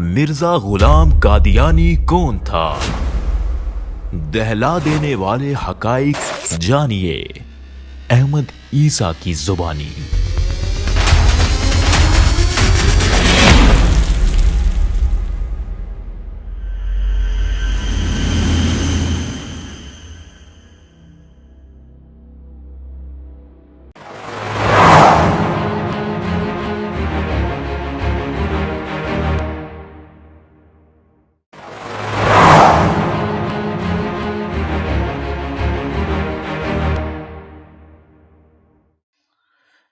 مرزا غلام قادیانی کون تھا؟ دہلا دینے والے حقائق جانیے احمد عیسیٰ کی زبانی۔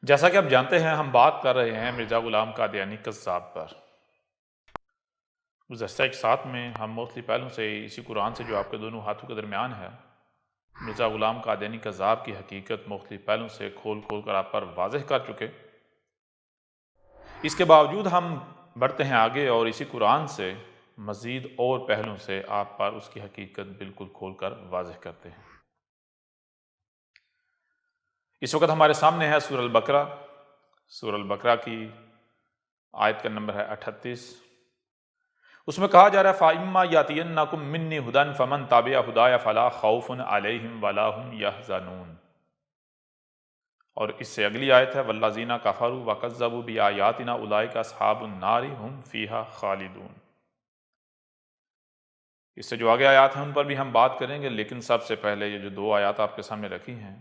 جیسا کہ آپ جانتے ہیں ہم بات کر رہے ہیں مرزا غلام قادیانی کذاب پر۔ گزشتہ ایک ساتھ میں ہم مختلف پہلوں سے اسی قرآن سے جو آپ کے دونوں ہاتھوں کے درمیان ہے مرزا غلام قادیانی کذاب کی حقیقت مختلف پہلوں سے کھول کر آپ پر واضح کر چکے۔ اس کے باوجود ہم بڑھتے ہیں آگے اور اسی قرآن سے مزید اور پہلوں سے آپ پر اس کی حقیقت بالکل کھول کر واضح کرتے ہیں۔ اس وقت ہمارے سامنے ہے سورہ البقرہ۔ سورہ البقرہ کی آیت کا نمبر ہے 38۔ اس میں کہا جا رہا ہے فَإِمَّا يَأْتِيَنَّكُم مِّنِّي هُدًى فَمَن تَبِعَ هُدَايَ فَلَا خَوْفٌ عَلَيْهِمْ وَلَا هُمْ يَحْزَنُونَ۔ اور اس سے اگلی آیت ہے وَالَّذِينَ كَفَرُوا وَكَذَّبُوا بِآيَاتِنَا أُولَٰئِكَ أَصْحَابُ النَّارِ هُمْ فِيهَا خَالِدُونَ۔ اس سے جو آگے آیات ہیں ان پر بھی ہم بات کریں گے، لیکن سب سے پہلے یہ جو دو آیات آپ کے سامنے رکھی ہیں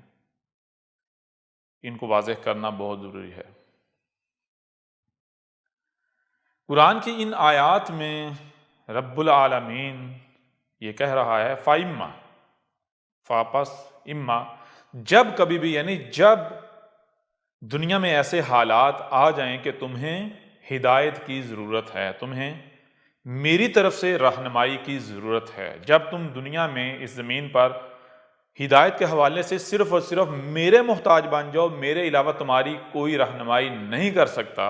ان کو واضح کرنا بہت ضروری ہے۔ قرآن کی ان آیات میں رب العالمین یہ کہہ رہا ہے فَإِمَّا، فاپس اما، جب کبھی بھی، یعنی جب دنیا میں ایسے حالات آ جائیں کہ تمہیں ہدایت کی ضرورت ہے، تمہیں میری طرف سے رہنمائی کی ضرورت ہے، جب تم دنیا میں اس زمین پر ہدایت کے حوالے سے صرف اور صرف میرے محتاج بن جاؤ، میرے علاوہ تمہاری کوئی رہنمائی نہیں کر سکتا،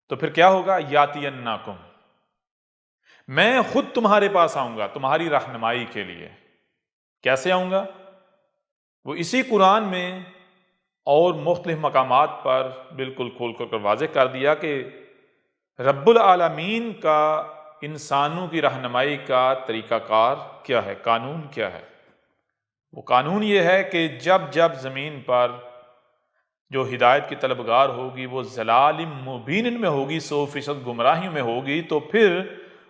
تو پھر کیا ہوگا؟ یاتینکم، میں خود تمہارے پاس آؤں گا تمہاری رہنمائی کے لیے۔ کیسے آؤں گا؟ وہ اسی قرآن میں اور مختلف مقامات پر بالکل کھول کر واضح کر دیا کہ رب العالمین کا انسانوں کی رہنمائی کا طریقہ کار کیا ہے، قانون کیا ہے۔ وہ قانون یہ ہے کہ جب جب زمین پر جو ہدایت کی طلبگار ہوگی وہ ضلال مبین میں ہوگی، 100% گمراہیوں میں ہوگی، تو پھر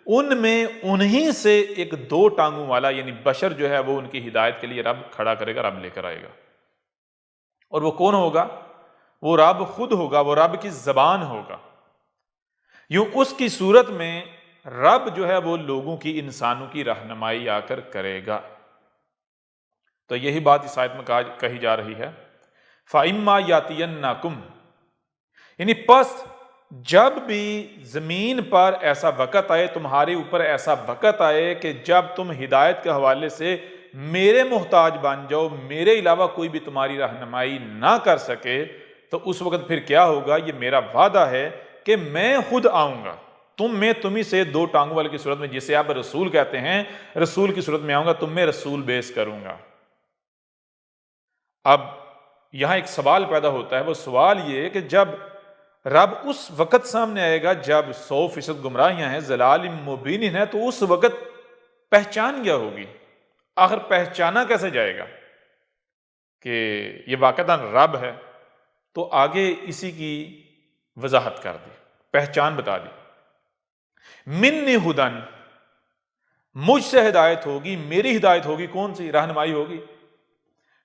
ان میں انہی سے ایک دو ٹانگوں والا یعنی بشر جو ہے وہ ان کی ہدایت کے لیے رب کھڑا کرے گا، رب لے کر آئے گا۔ اور وہ کون ہوگا؟ وہ رب خود ہوگا، وہ رب کی زبان ہوگا۔ یوں اس کی صورت میں رب جو ہے وہ لوگوں کی، انسانوں کی رہنمائی آ کر کرے گا۔ تو یہی بات اس آیت میں کہی جا رہی ہے فَإِمَّا يَأْتِيَنَّكُمْ، یعنی پس جب بھی زمین پر ایسا وقت آئے، تمہارے اوپر ایسا وقت آئے کہ جب تم ہدایت کے حوالے سے میرے محتاج بن جاؤ، میرے علاوہ کوئی بھی تمہاری رہنمائی نہ کر سکے، تو اس وقت پھر کیا ہوگا؟ یہ میرا وعدہ ہے کہ میں خود آؤں گا تمہیں سے دو ٹانگوں والے کی صورت میں، جسے آپ رسول کہتے ہیں، رسول کی صورت میں آؤں گا، تم میں رسول بیس کروں گا۔ اب یہاں ایک سوال پیدا ہوتا ہے، وہ سوال یہ کہ جب رب اس وقت سامنے آئے گا جب 100% گمراہیاں ہیں، ضلال مبین ہیں، تو اس وقت پہچان کیا ہوگی؟ آخر پہچانا کیسے جائے گا کہ یہ واقعتاً رب ہے؟ تو آگے اسی کی وضاحت کر دی، پہچان بتا دی۔ منی ہدن، مجھ سے ہدایت ہوگی، میری ہدایت ہوگی، کون سی رہنمائی ہوگی؟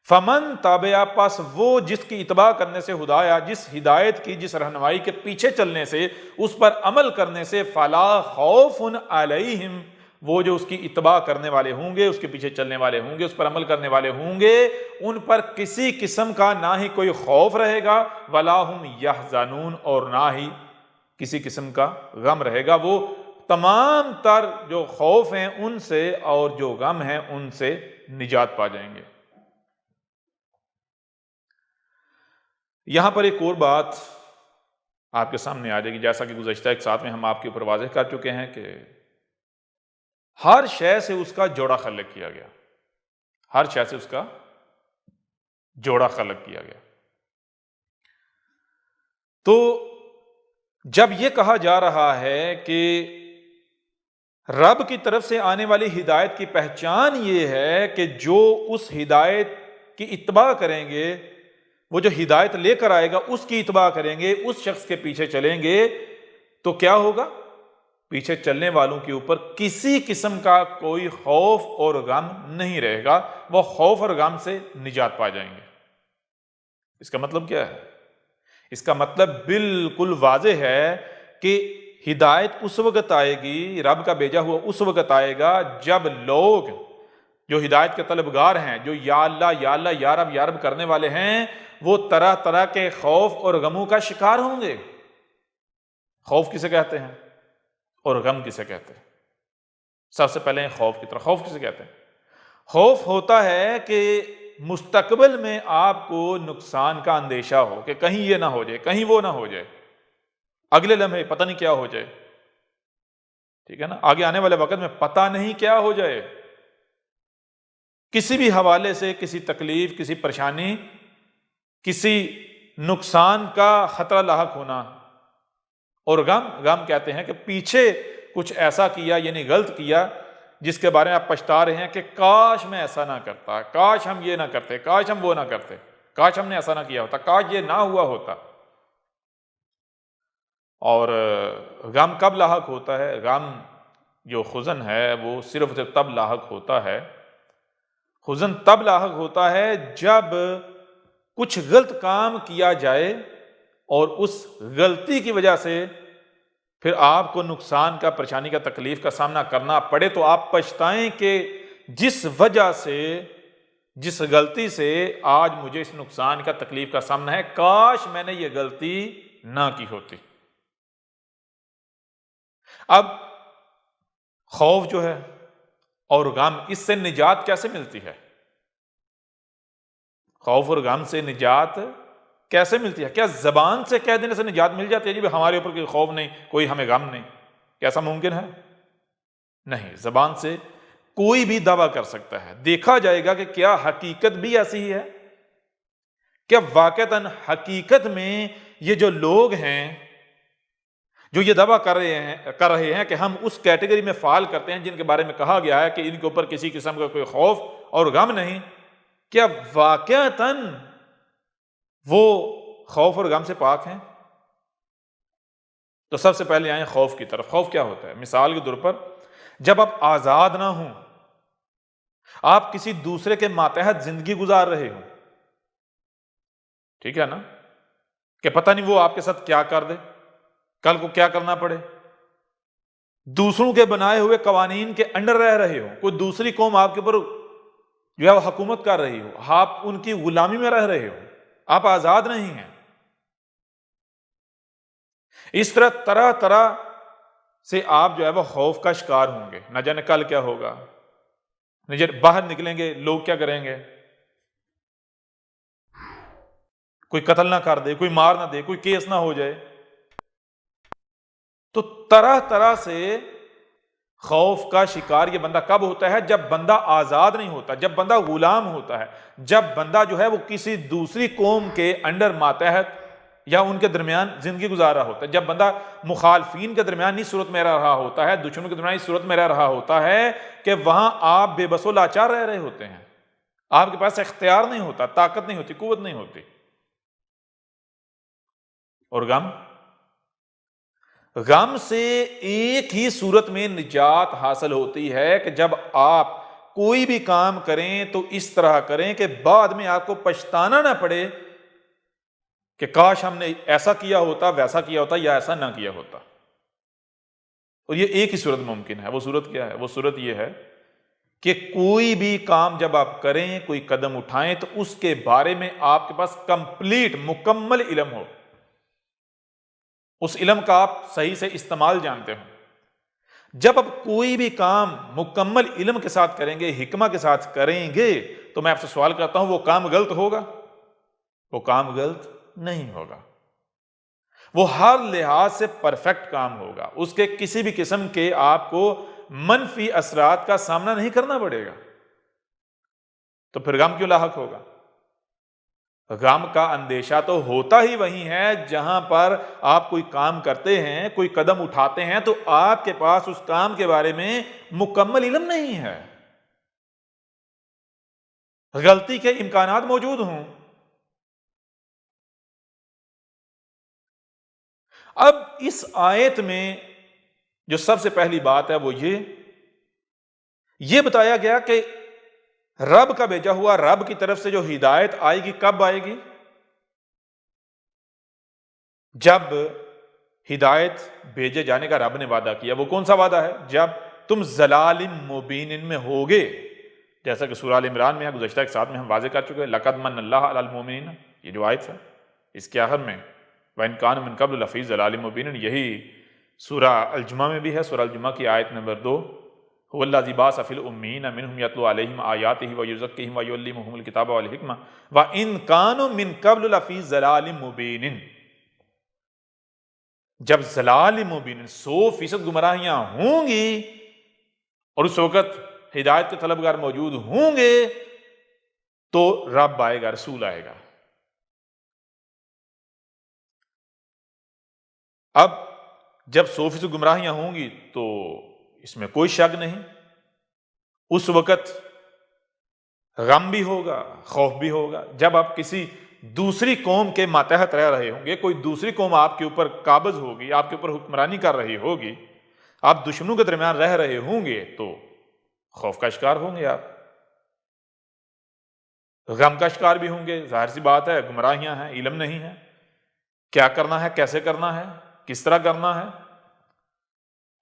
فمن تابع، پس وہ جس کی اتباع کرنے سے، ہدایا جس ہدایت کی، جس رہنمائی کے پیچھے چلنے سے، اس پر عمل کرنے سے، فلا خوف علیہم، وہ جو اس کی اتباع کرنے والے ہوں گے، اس کے پیچھے چلنے والے ہوں گے، اس پر عمل کرنے والے ہوں گے، ان پر کسی قسم کا نہ ہی کوئی خوف رہے گا، ولا ہم یحزنون، اور نہ ہی کسی قسم کا غم رہے گا۔ وہ تمام تر جو خوف ہیں ان سے اور جو غم ہیں ان سے نجات پا جائیں گے۔ یہاں پر ایک اور بات آپ کے سامنے آ جائے گی، جیسا کہ گزشتہ ایک ساتھ میں ہم آپ کے اوپر واضح کر چکے ہیں کہ ہر شے سے اس کا جوڑا خلق کیا گیا، ہر شے سے اس کا جوڑا خلق کیا گیا۔ تو جب یہ کہا جا رہا ہے کہ رب کی طرف سے آنے والی ہدایت کی پہچان یہ ہے کہ جو اس ہدایت کی اتباع کریں گے، وہ جو ہدایت لے کر آئے گا اس کی اتباع کریں گے، اس شخص کے پیچھے چلیں گے، تو کیا ہوگا؟ پیچھے چلنے والوں کے اوپر کسی قسم کا کوئی خوف اور غم نہیں رہے گا، وہ خوف اور غم سے نجات پا جائیں گے۔ اس کا مطلب کیا ہے؟ اس کا مطلب بالکل واضح ہے کہ ہدایت اس وقت آئے گی، رب کا بھیجا ہوا اس وقت آئے گا جب لوگ جو ہدایت کے طلبگار ہیں، جو یا اللہ یا رب کرنے والے ہیں، وہ طرح طرح کے خوف اور غموں کا شکار ہوں گے۔ خوف کسے کہتے ہیں اور غم کسے کہتے ہیں؟ سب سے پہلے خوف کی طرف۔ خوف کسے کہتے ہیں؟ خوف ہوتا ہے کہ مستقبل میں آپ کو نقصان کا اندیشہ ہو کہ کہیں یہ نہ ہو جائے، کہیں وہ نہ ہو جائے، اگلے لمحے پتہ نہیں کیا ہو جائے، ٹھیک ہے نا، آگے آنے والے وقت میں پتہ نہیں کیا ہو جائے، کسی بھی حوالے سے کسی تکلیف، کسی پریشانی، کسی نقصان کا خطرہ لاحق ہونا۔ اور غم کہتے ہیں کہ پیچھے کچھ ایسا کیا، یعنی غلط کیا، جس کے بارے میں آپ پچھتا رہے ہیں کہ کاش میں ایسا نہ کرتا، کاش ہم یہ نہ کرتے، کاش ہم وہ نہ کرتے، کاش ہم نے ایسا نہ کیا ہوتا، کاش یہ نہ ہوا ہوتا۔ اور غم کب لاحق ہوتا ہے؟ غم جو حزن ہے وہ صرف تب لاحق ہوتا ہے، حزن تب لاحق ہوتا ہے جب کچھ غلط کام کیا جائے اور اس غلطی کی وجہ سے پھر آپ کو نقصان کا، پریشانی کا، تکلیف کا سامنا کرنا پڑے، تو آپ پچھتائیں کہ جس وجہ سے، جس غلطی سے آج مجھے اس نقصان کا، تکلیف کا سامنا ہے، کاش میں نے یہ غلطی نہ کی ہوتی۔ اب خوف جو ہے اور غم، اس سے نجات کیسے ملتی ہے؟ خوف اور غم سے نجات کیسے ملتی ہے؟ کیا زبان سے کہہ دینے سے نجات مل جاتی ہے جی ہمارے اوپر کوئی خوف نہیں، کوئی ہمیں غم نہیں؟ کیا ایسا ممکن ہے؟ نہیں، زبان سے کوئی بھی دعویٰ کر سکتا ہے۔ دیکھا جائے گا کہ کیا حقیقت بھی ایسی ہی ہے؟ کیا واقعتاً حقیقت میں یہ جو لوگ ہیں جو یہ دعویٰ کر رہے ہیں کہ ہم اس کیٹیگری میں فال کرتے ہیں جن کے بارے میں کہا گیا ہے کہ ان کے اوپر کسی قسم کا کوئی خوف اور غم نہیں، کیا واقعتاً وہ خوف اور غم سے پاک ہیں؟ تو سب سے پہلے آئیں خوف کی طرف۔ خوف کیا ہوتا ہے؟ مثال کے طور پر جب آپ آزاد نہ ہوں، آپ کسی دوسرے کے ماتحت زندگی گزار رہے ہوں، ٹھیک ہے نا، کہ پتہ نہیں وہ آپ کے ساتھ کیا کر دے، کل کو کیا کرنا پڑے، دوسروں کے بنائے ہوئے قوانین کے انڈر رہ رہے ہو، کوئی دوسری قوم آپ کے اوپر جو ہے وہ حکومت کر رہی ہو، آپ ان کی غلامی میں رہ رہے ہو، آپ آزاد نہیں ہیں۔ اس طرح طرح طرح سے آپ جو ہے وہ خوف کا شکار ہوں گے، نہ جانے کل کیا ہوگا، نہ جانے باہر نکلیں گے لوگ کیا کریں گے، کوئی قتل نہ کر دے، کوئی مار نہ دے، کوئی کیس نہ ہو جائے۔ تو طرح طرح سے خوف کا شکار یہ بندہ کب ہوتا ہے؟ جب بندہ آزاد نہیں ہوتا، جب بندہ غلام ہوتا ہے، جب بندہ جو ہے وہ کسی دوسری قوم کے انڈر ماتحت یا ان کے درمیان زندگی گزار رہا ہوتا ہے، جب بندہ مخالفین کے درمیان اس صورت میں رہ رہا ہوتا ہے، دشمنوں کے درمیان اس صورت میں رہ رہا ہوتا ہے کہ وہاں آپ بے بس و لاچار رہ رہے ہوتے ہیں، آپ کے پاس اختیار نہیں ہوتا، طاقت نہیں ہوتی، قوت نہیں ہوتی۔ اور غم سے ایک ہی صورت میں نجات حاصل ہوتی ہے کہ جب آپ کوئی بھی کام کریں تو اس طرح کریں کہ بعد میں آپ کو پچھتانا نہ پڑے کہ کاش ہم نے ایسا کیا ہوتا، ویسا کیا ہوتا، یا ایسا نہ کیا ہوتا۔ اور یہ ایک ہی صورت ممکن ہے۔ وہ صورت کیا ہے؟ وہ صورت یہ ہے کہ کوئی بھی کام جب آپ کریں، کوئی قدم اٹھائیں، تو اس کے بارے میں آپ کے پاس کمپلیٹ، مکمل علم ہو، اس علم کا آپ صحیح سے استعمال جانتے ہو۔ جب آپ کوئی بھی کام مکمل علم کے ساتھ کریں گے، حکمت کے ساتھ کریں گے، تو میں آپ سے سوال کرتا ہوں، وہ کام غلط ہوگا؟ وہ کام غلط نہیں ہوگا، وہ ہر لحاظ سے پرفیکٹ کام ہوگا، اس کے کسی بھی قسم کے آپ کو منفی اثرات کا سامنا نہیں کرنا پڑے گا۔ تو پھر غم کیوں لاحق ہوگا؟ غم کا اندیشہ تو ہوتا ہی وہی ہے جہاں پر آپ کوئی کام کرتے ہیں، کوئی قدم اٹھاتے ہیں تو آپ کے پاس اس کام کے بارے میں مکمل علم نہیں ہے، غلطی کے امکانات موجود ہوں۔ اب اس آیت میں جو سب سے پہلی بات ہے وہ یہ بتایا گیا کہ رب کا بھیجا ہوا، رب کی طرف سے جو ہدایت آئے گی کب آئے گی؟ جب ہدایت بھیجے جانے کا رب نے وعدہ کیا۔ وہ کون سا وعدہ ہے؟ جب تم ضلال مبین میں ہوگے، جیسا کہ سورہ ال عمران میں ہے، گزشتہ ایک ساتھ میں ہم واضح کر چکے ہیں، لقد من اللہ علی المؤمنین، یہ جو آیت ہے اس کے آخر میں وَإِن كَانُوا مِن قَبْلُ لَفِي ضَلَالٍ مُبِينٍ، یہی سورہ الجمعہ میں بھی ہے، سورہ الجمعہ کی آیت نمبر 2، هُوَ الَّذِي بَعَثَ فِي الْأُمِّيِّينَ مِنْهُمْ يَتْلُو عَلَيْهِمْ آيَاتِهِ وَيُزَكِّيهِمْ وَيُعَلِّمُهُمُ الْكِتَابَ وَالْحِكْمَةَ وَإِن كَانُوا مِن قَبْلُ لَفِي ضَلَالٍ مُبِينٍ۔ جب ضلال مبین 100% گمراہیاں ہوں گی اور اس وقت ہدایت کے طلبگار موجود ہوں گے تو رب آئے گا، رسول آئے گا۔ اب جب 100% گمراہیاں ہوں گی تو اس میں کوئی شک نہیں، اس وقت غم بھی ہوگا، خوف بھی ہوگا۔ جب آپ کسی دوسری قوم کے ماتحت رہ رہے ہوں گے، کوئی دوسری قوم آپ کے اوپر قابض ہوگی، آپ کے اوپر حکمرانی کر رہی ہوگی، آپ دشمنوں کے درمیان رہ رہے ہوں گے تو خوف کا شکار ہوں گے، آپ غم کا شکار بھی ہوں گے۔ ظاہر سی بات ہے، گمراہیاں ہیں، علم نہیں ہے، کیا کرنا ہے، کیسے کرنا ہے، کس طرح کرنا ہے،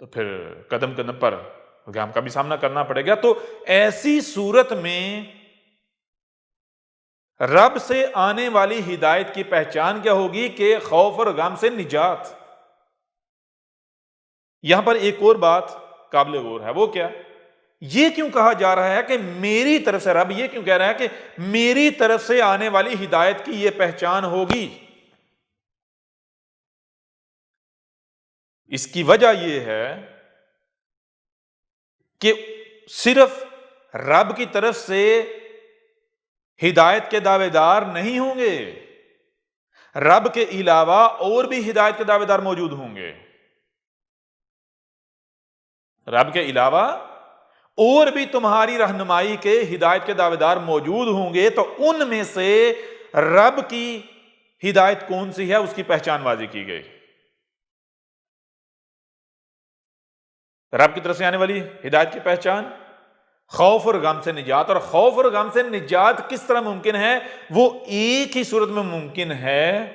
تو پھر قدم قدم پر غم کا بھی سامنا کرنا پڑے گا۔ تو ایسی صورت میں رب سے آنے والی ہدایت کی پہچان کیا ہوگی کہ خوف اور غم سے نجات۔ یہاں پر ایک اور بات قابل غور ہے، وہ کیا؟ یہ کیوں کہا جا رہا ہے کہ میری طرف سے، رب یہ کیوں کہہ رہا ہے کہ میری طرف سے آنے والی ہدایت کی یہ پہچان ہوگی؟ اس کی وجہ یہ ہے کہ صرف رب کی طرف سے ہدایت کے دعوے دار نہیں ہوں گے، رب کے علاوہ اور بھی ہدایت کے دعوے دار موجود ہوں گے۔ رب کے علاوہ اور بھی تمہاری رہنمائی کے ہدایت کے دعوے دار موجود ہوں گے، تو ان میں سے رب کی ہدایت کون سی ہے اس کی پہچان واضح کی گئی۔ رب کی طرف سے آنے والی ہدایت کی پہچان خوف اور غم سے نجات، اور خوف اور غم سے نجات کس طرح ممکن ہے؟ وہ ایک ہی صورت میں ممکن ہے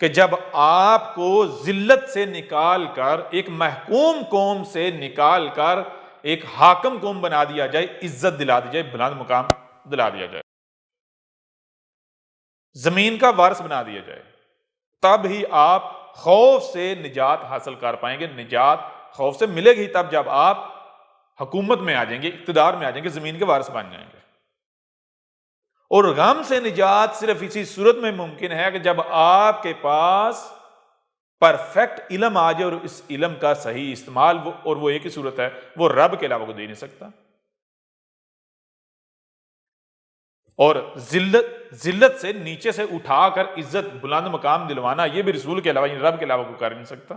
کہ جب آپ کو ذلت سے نکال کر، ایک محکوم قوم سے نکال کر ایک حاکم قوم بنا دیا جائے، عزت دلا دی جائے، بلند مقام دلا دیا جائے، زمین کا وارث بنا دیا جائے، تب ہی آپ خوف سے نجات حاصل کر پائیں گے۔ نجات خوف سے ملے گی تب جب آپ حکومت میں آ جائیں گے، اقتدار میں آ جائیں گے، زمین کے وارث بن جائیں گے۔ اور غم سے نجات صرف اسی صورت میں ممکن ہے کہ جب آپ کے پاس پرفیکٹ علم آ جائے، اور اس علم کا صحیح استعمال اور وہ ایک ہی صورت ہے، وہ رب کے علاوہ کو دے نہیں سکتا۔ اور ذلت سے نیچے سے اٹھا کر عزت بلند مقام دلوانا، یہ بھی رسول کے علاوہ، یعنی رب کے علاوہ کو کر نہیں سکتا۔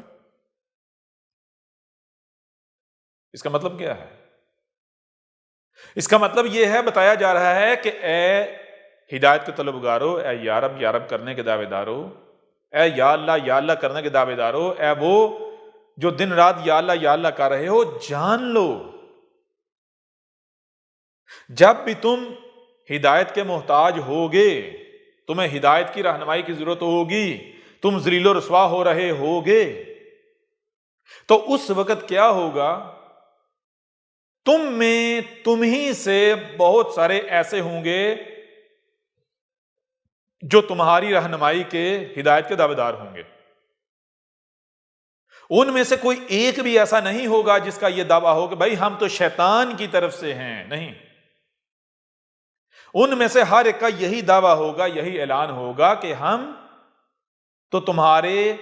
اس کا مطلب کیا ہے؟ اس کا مطلب یہ ہے، بتایا جا رہا ہے کہ اے ہدایت کے طلبگارو، اے یا رب کرنے کے دعوے دارو، اے یا اللہ کرنے کے دعوے دارو، اے وہ جو دن رات یا اللہ کر رہے ہو، جان لو جب بھی تم ہدایت کے محتاج ہوگے، تمہیں ہدایت کی رہنمائی کی ضرورت ہوگی، تم ذلیل و رسوا ہو رہے ہوگے، تو اس وقت کیا ہوگا؟ تم ہی سے بہت سارے ایسے ہوں گے جو تمہاری رہنمائی کے، ہدایت کے دعوے دار ہوں گے۔ ان میں سے کوئی ایک بھی ایسا نہیں ہوگا جس کا یہ دعویٰ ہو کہ بھائی ہم تو شیطان کی طرف سے ہیں، نہیں۔ ان میں سے ہر ایک کا یہی دعویٰ ہوگا، یہی اعلان ہوگا کہ ہم تو تمہارے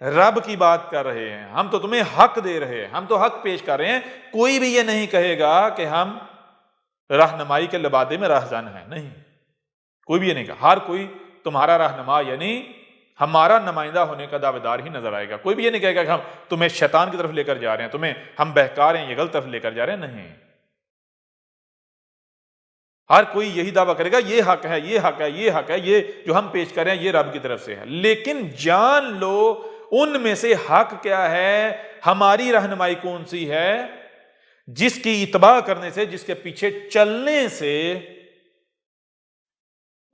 رب کی بات کر رہے ہیں، ہم تو تمہیں حق دے رہے ہیں، ہم تو حق پیش کر رہے ہیں۔ کوئی بھی یہ نہیں کہے گا کہ ہم رہنمائی کے لبادے میں رہزن ہیں، نہیں، کوئی بھی یہ نہیں کہا۔ ہر کوئی تمہارا رہنما یعنی ہمارا نمائندہ ہونے کا دعوے دار ہی نظر آئے گا. کوئی بھی یہ نہیں کہے گا کہ ہم تمہیں شیطان کی طرف لے کر جا رہے ہیں, تمہیں ہم بہکا رہے ہیں, یہ غلط طرف لے کر جا رہے ہیں. نہیں, ہر کوئی یہی دعویٰ کرے گا یہ حق ہے, یہ حق ہے, یہ حق ہے, یہ جو ہم پیش کر رہے ہیں یہ رب کی طرف سے ہے. لیکن جان لو ان میں سے حق کیا ہے, ہماری رہنمائی کون سی ہے, جس کی اتباع کرنے سے, جس کے پیچھے چلنے سے,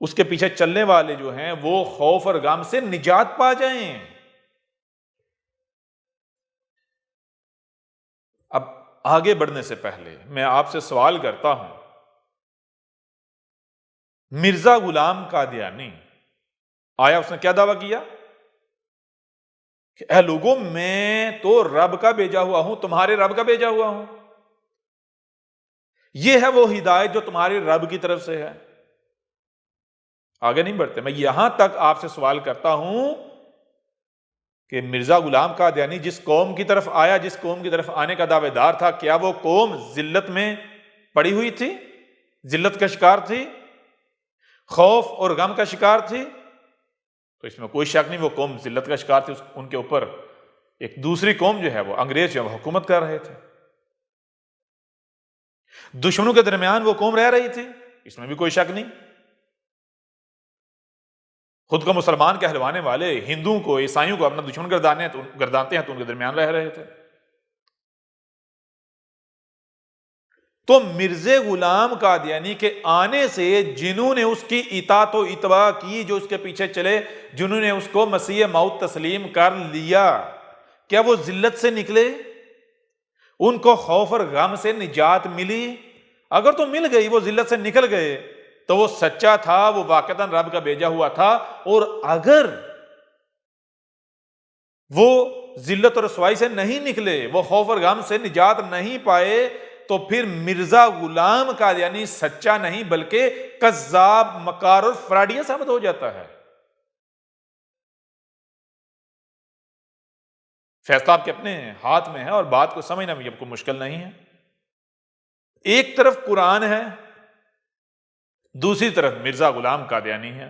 اس کے پیچھے چلنے والے جو ہیں وہ خوف اور غم سے نجات پا جائیں. اب آگے بڑھنے سے پہلے میں آپ سے سوال کرتا ہوں, مرزا غلام قادیانی آیا, اس نے کیا دعویٰ کیا کہ اے لوگوں میں تو رب کا بھیجا ہوا ہوں, تمہارے رب کا بھیجا ہوا ہوں, یہ ہے وہ ہدایت جو تمہارے رب کی طرف سے ہے. آگے نہیں بڑھتے, میں یہاں تک آپ سے سوال کرتا ہوں کہ مرزا غلام قادیانی جس قوم کی طرف آیا, جس قوم کی طرف آنے کا دعوے دار تھا, کیا وہ قوم ذلت میں پڑی ہوئی تھی, ذلت کا شکار تھی, خوف اور غم کا شکار تھی؟ تو اس میں کوئی شک نہیں, وہ قوم ذلت کا شکار تھی. ان کے اوپر ایک دوسری قوم جو ہے وہ انگریز جو ہے وہ حکومت کر رہے تھے, دشمنوں کے درمیان وہ قوم رہ رہی تھی, اس میں بھی کوئی شک نہیں. خود کو مسلمان کہلوانے والے ہندوؤں کو, عیسائیوں کو اپنا دشمن گردانتے ہیں تو ان کے درمیان رہ رہے تھے. تو مرزا غلام قادیانی کے آنے سے جنہوں نے اس کی اطاعت و اتباع کی, جو اس کے پیچھے چلے, جنہوں نے اس کو مسیح موعود تسلیم کر لیا, کیا وہ ذلت سے نکلے؟ ان کو خوف اور غم سے نجات ملی؟ اگر تو مل گئی, وہ ذلت سے نکل گئے, تو وہ سچا تھا, وہ واقعتاً رب کا بھیجا ہوا تھا. اور اگر وہ ذلت اور رسوائی سے نہیں نکلے, وہ خوف اور غم سے نجات نہیں پائے, تو پھر مرزا غلام قادیانی سچا نہیں بلکہ کذاب, مکار اور فراڈیہ ثابت ہو جاتا ہے. فیصلہ آپ کے اپنے ہاتھ میں ہے اور بات کو سمجھنا بھی آپ کو مشکل نہیں ہے. ایک طرف قرآن ہے, دوسری طرف مرزا غلام قادیانی ہے.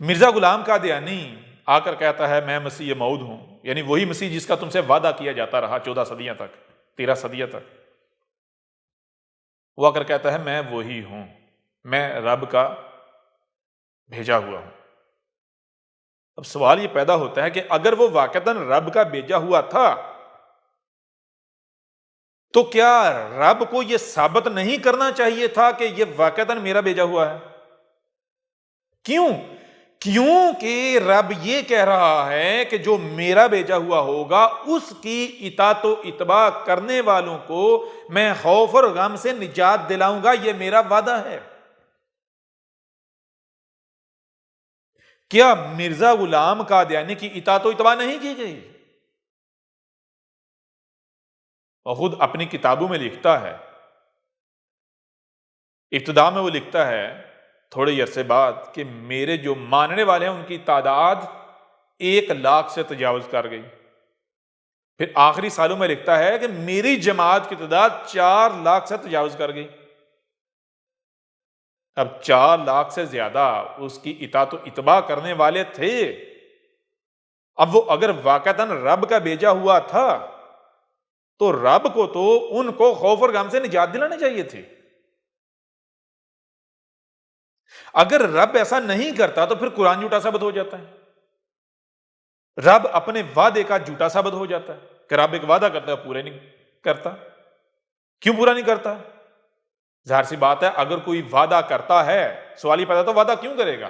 مرزا غلام قادیانی آ کر کہتا ہے میں مسیح موعود ہوں, یعنی وہی مسیح جس کا تم سے وعدہ کیا جاتا رہا 14 صدیاں تک, 13 صدیاں تک. وہ آ کر کہتا ہے میں وہی ہوں, میں رب کا بھیجا ہوا ہوں. اب سوال یہ پیدا ہوتا ہے کہ اگر وہ واقعتاً رب کا بھیجا ہوا تھا, تو کیا رب کو یہ ثابت نہیں کرنا چاہیے تھا کہ یہ واقعتاً میرا بھیجا ہوا ہے؟ کیوں؟ کیونکہ رب یہ کہہ رہا ہے کہ جو میرا بھیجا ہوا ہوگا اس کی اطاعت و اتباع کرنے والوں کو میں خوف اور غم سے نجات دلاؤں گا, یہ میرا وعدہ ہے. کیا مرزا غلام قادیانی کی اطاعت و اتباع نہیں کی گئی؟ اور خود اپنی کتابوں میں لکھتا ہے, ابتدا میں وہ لکھتا ہے تھوڑے عرصے بعد کہ میرے جو ماننے والے ہیں ان کی تعداد 1 لاکھ سے تجاوز کر گئی. پھر آخری سالوں میں لکھتا ہے کہ میری جماعت کی تعداد 4 لاکھ سے تجاوز کر گئی. اب 4 لاکھ سے زیادہ اس کی اطاعت و اتباع کرنے والے تھے. اب وہ اگر واقعتاً رب کا بھیجا ہوا تھا تو رب کو تو ان کو خوف اور غم سے نجات دلانا چاہیے تھی. اگر رب ایسا نہیں کرتا تو پھر قرآن جھوٹا ثابت ہو جاتا ہے, رب اپنے وعدے کا جھوٹا ثابت ہو جاتا ہے کہ رب ایک وعدہ کرتا ہے پورا نہیں کرتا. کیوں پورا نہیں کرتا؟ ظاہر سی بات ہے, اگر کوئی وعدہ کرتا ہے, سوال یہ پیدا تو وعدہ کیوں کرے گا؟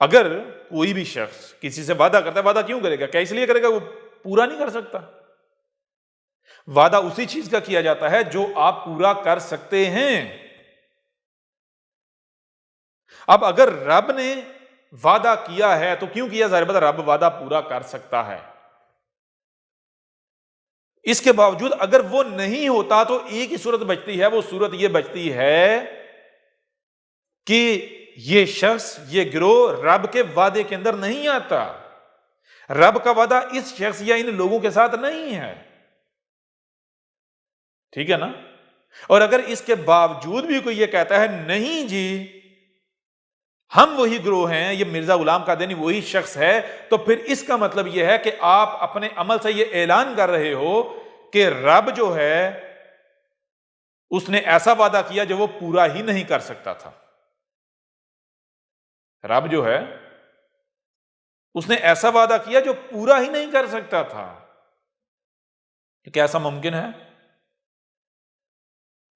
اگر کوئی بھی شخص کسی سے وعدہ کرتا ہے, وعدہ کیوں کرے گا؟ کیا اس لیے کرے گا وہ پورا نہیں کر سکتا؟ وعدہ اسی چیز کا کیا جاتا ہے جو آپ پورا کر سکتے ہیں. اب اگر رب نے وعدہ کیا ہے تو کیوں کیا؟ ظاہر بات ہے رب وعدہ پورا کر سکتا ہے. اس کے باوجود اگر وہ نہیں ہوتا تو ایک ہی صورت بچتی ہے, وہ صورت یہ بچتی ہے کہ یہ شخص, یہ گروہ رب کے وعدے کے اندر نہیں آتا. رب کا وعدہ اس شخص یا ان لوگوں کے ساتھ نہیں ہے. ٹھیک ہے نا؟ اور اگر اس کے باوجود بھی کوئی یہ کہتا ہے نہیں جی ہم وہی گروہ ہیں، یہ مرزا غلام قادیانی وہی شخص ہے، تو پھر اس کا مطلب یہ ہے کہ آپ اپنے عمل سے یہ اعلان کر رہے ہو کہ رب جو ہے اس نے ایسا وعدہ کیا جو وہ پورا ہی نہیں کر سکتا تھا۔ رب جو ہے اس نے ایسا وعدہ کیا جو پورا ہی نہیں کر سکتا تھا۔ کیا ایسا ممکن ہے؟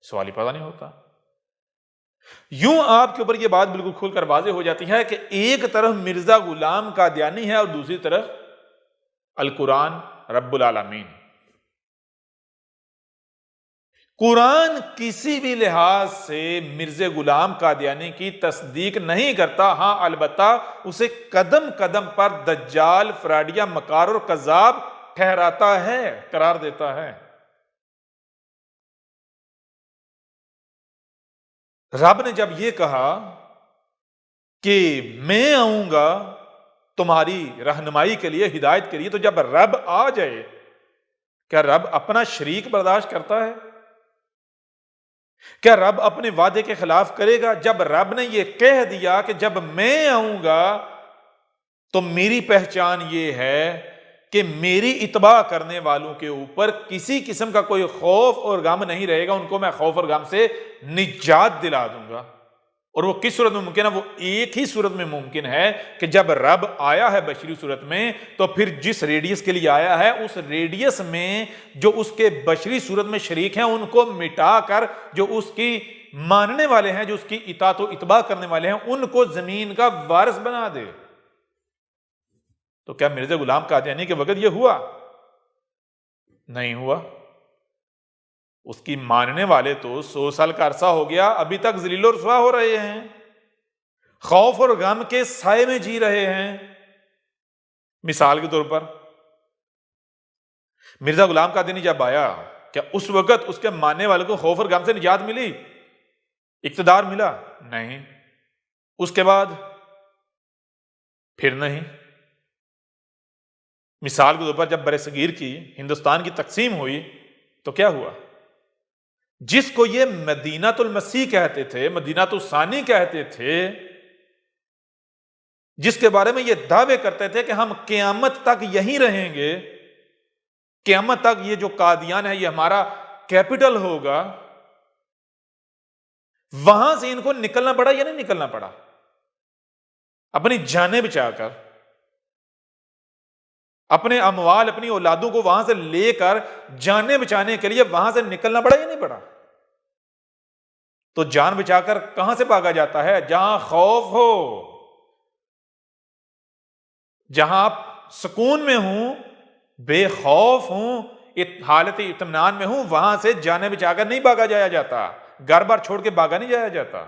سوال ہی پیدا نہیں ہوتا۔ یوں آپ کے اوپر یہ بات بالکل کھل کر واضح ہو جاتی ہے کہ ایک طرف مرزا غلام قادیانی ہے اور دوسری طرف القرآن رب العالمین۔ قرآن کسی بھی لحاظ سے مرزا غلام قادیانی کی تصدیق نہیں کرتا، ہاں البتہ اسے قدم قدم پر دجال، فراڈیا، مکار اور کذاب ٹھہراتا ہے، قرار دیتا ہے۔ رب نے جب یہ کہا کہ میں آؤں گا تمہاری رہنمائی کے لیے، ہدایت کے لیے، تو جب رب آ جائے کیا رب اپنا شریک برداشت کرتا ہے؟ کیا رب اپنے وعدے کے خلاف کرے گا؟ جب رب نے یہ کہہ دیا کہ جب میں آؤں گا تو میری پہچان یہ ہے کہ میری اتباع کرنے والوں کے اوپر کسی قسم کا کوئی خوف اور غم نہیں رہے گا، ان کو میں خوف اور غم سے نجات دلا دوں گا۔ اور وہ کس صورت میں ممکن ہے؟ وہ ایک ہی صورت میں ممکن ہے کہ جب رب آیا ہے بشری صورت میں تو پھر جس ریڈیس کے لیے آیا ہے اس ریڈیس میں جو اس کے بشری صورت میں شریک ہیں ان کو مٹا کر جو اس کی ماننے والے ہیں، جو اس کی اطاعت و اتباع کرنے والے ہیں، ان کو زمین کا وارث بنا دے۔ تو کیا مرزا غلام قادیانی کے وقت یہ ہوا؟ نہیں ہوا۔ اس کی ماننے والے تو 100 سال کا عرصہ ہو گیا، ابھی تک ذلیل و رسوا ہو رہے ہیں، خوف اور غم کے سائے میں جی رہے ہیں۔ مثال کے طور پر مرزا غلام قادیانی جب آیا، کیا اس وقت اس کے ماننے والوں کو خوف اور غم سے نجات ملی، اقتدار ملا؟ نہیں۔ اس کے بعد پھر نہیں۔ مثال کے طور پر جب برصغیر کی ہندوستان کی تقسیم ہوئی تو کیا ہوا؟ جس کو یہ مدینہ المسیح کہتے تھے، مدینہ الثانی کہتے تھے، جس کے بارے میں یہ دعوے کرتے تھے کہ ہم قیامت تک یہیں رہیں گے، قیامت تک یہ جو قادیان ہے یہ ہمارا کیپٹل ہوگا، وہاں سے ان کو نکلنا پڑا یا نہیں نکلنا پڑا؟ اپنی جانیں بچا کر، اپنے اموال، اپنی اولادوں کو وہاں سے لے کر جانیں بچانے کے لیے وہاں سے نکلنا پڑا یا نہیں پڑا؟ تو جان بچا کر کہاں سے بھاگا جاتا ہے؟ جہاں خوف ہو، جہاں آپ سکون میں ہوں، بے خوف ہوں، حالت اطمینان میں ہوں، وہاں سے جانیں بچا کر نہیں بھاگا جایا جاتا، گھر بار چھوڑ کے بھاگا نہیں جایا جاتا۔